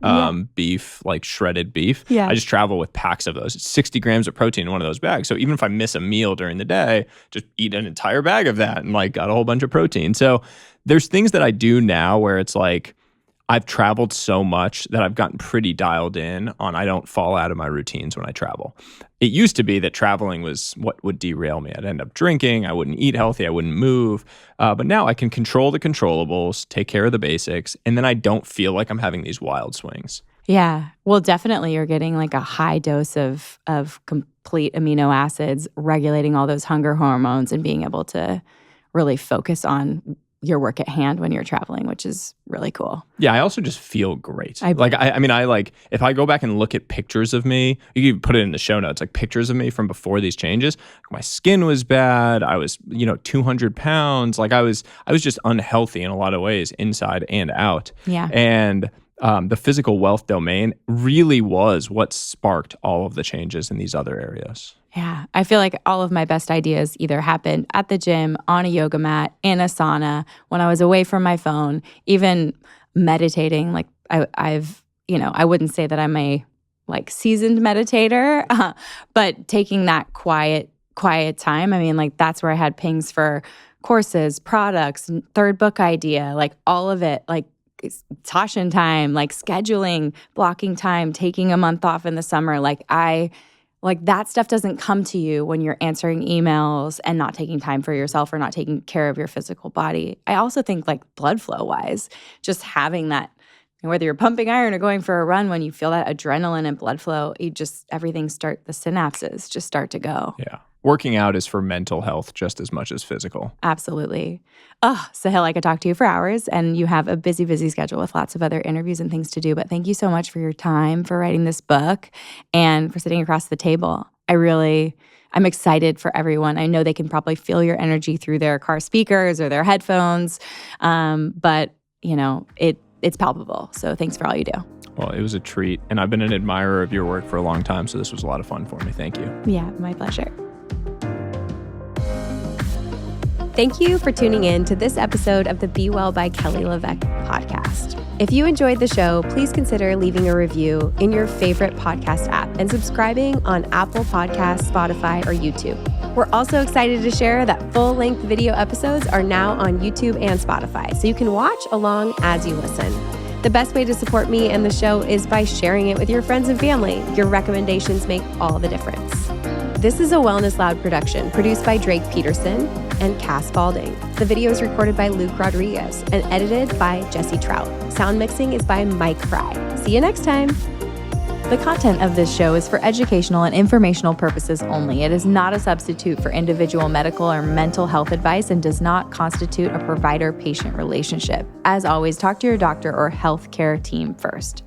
beef, like shredded beef. Yeah. I just travel with packs of those. It's 60 grams of protein in one of those bags. So even if I miss a meal during the day, just eat an entire bag of that and like got a whole bunch of protein. So there's things that I do now where it's like, I've traveled so much that I've gotten pretty dialed in on I don't fall out of my routines when I travel. It used to be that traveling was what would derail me. I'd end up drinking, I wouldn't eat healthy, I wouldn't move. But now I can control the controllables, take care of the basics, and then I don't feel like I'm having these wild swings. Yeah. Well, definitely you're getting like a high dose of complete amino acids, regulating all those hunger hormones and being able to really focus on your work at hand when you're traveling, which is really cool. Yeah, I also just feel great. I like if I go back and look at pictures of me, you can put it in the show notes, like pictures of me from before these changes. My skin was bad. I was, 200 pounds. Like I was just unhealthy in a lot of ways, inside and out. Yeah. And the physical wealth domain really was what sparked all of the changes in these other areas. Yeah. I feel like all of my best ideas either happened at the gym, on a yoga mat, in a sauna, when I was away from my phone, even meditating. Like I wouldn't say that I'm a like seasoned meditator, but taking that quiet time. I mean, like that's where I had pings for courses, products, third book idea, like all of it, like Tashin time, like scheduling, blocking time, taking a month off in the summer. Like that stuff doesn't come to you when you're answering emails and not taking time for yourself or not taking care of your physical body. I also think like blood flow wise, just having that, whether you're pumping iron or going for a run, when you feel that adrenaline and blood flow, the synapses just start to go. Yeah. Working out is for mental health just as much as physical. Absolutely. Oh, Sahil, I could talk to you for hours, and you have a busy, busy schedule with lots of other interviews and things to do. But thank you so much for your time, for writing this book, and for sitting across the table. I'm excited for everyone. I know they can probably feel your energy through their car speakers or their headphones, but it's palpable. So thanks for all you do. Well, it was a treat, and I've been an admirer of your work for a long time, so this was a lot of fun for me. Thank you. Yeah, my pleasure. Thank you for tuning in to this episode of the Be Well by Kelly LeVeque podcast. If you enjoyed the show, please consider leaving a review in your favorite podcast app and subscribing on Apple Podcasts, Spotify, or YouTube. We're also excited to share that full-length video episodes are now on YouTube and Spotify, so you can watch along as you listen. The best way to support me and the show is by sharing it with your friends and family. Your recommendations make all the difference. This is a Wellness Loud production produced by Drake Peterson and Cass Spalding. The video is recorded by Luke Rodriguez and edited by Jesse Trout. Sound mixing is by Mike Fry. See you next time. The content of this show is for educational and informational purposes only. It is not a substitute for individual medical or mental health advice and does not constitute a provider-patient relationship. As always, talk to your doctor or healthcare team first.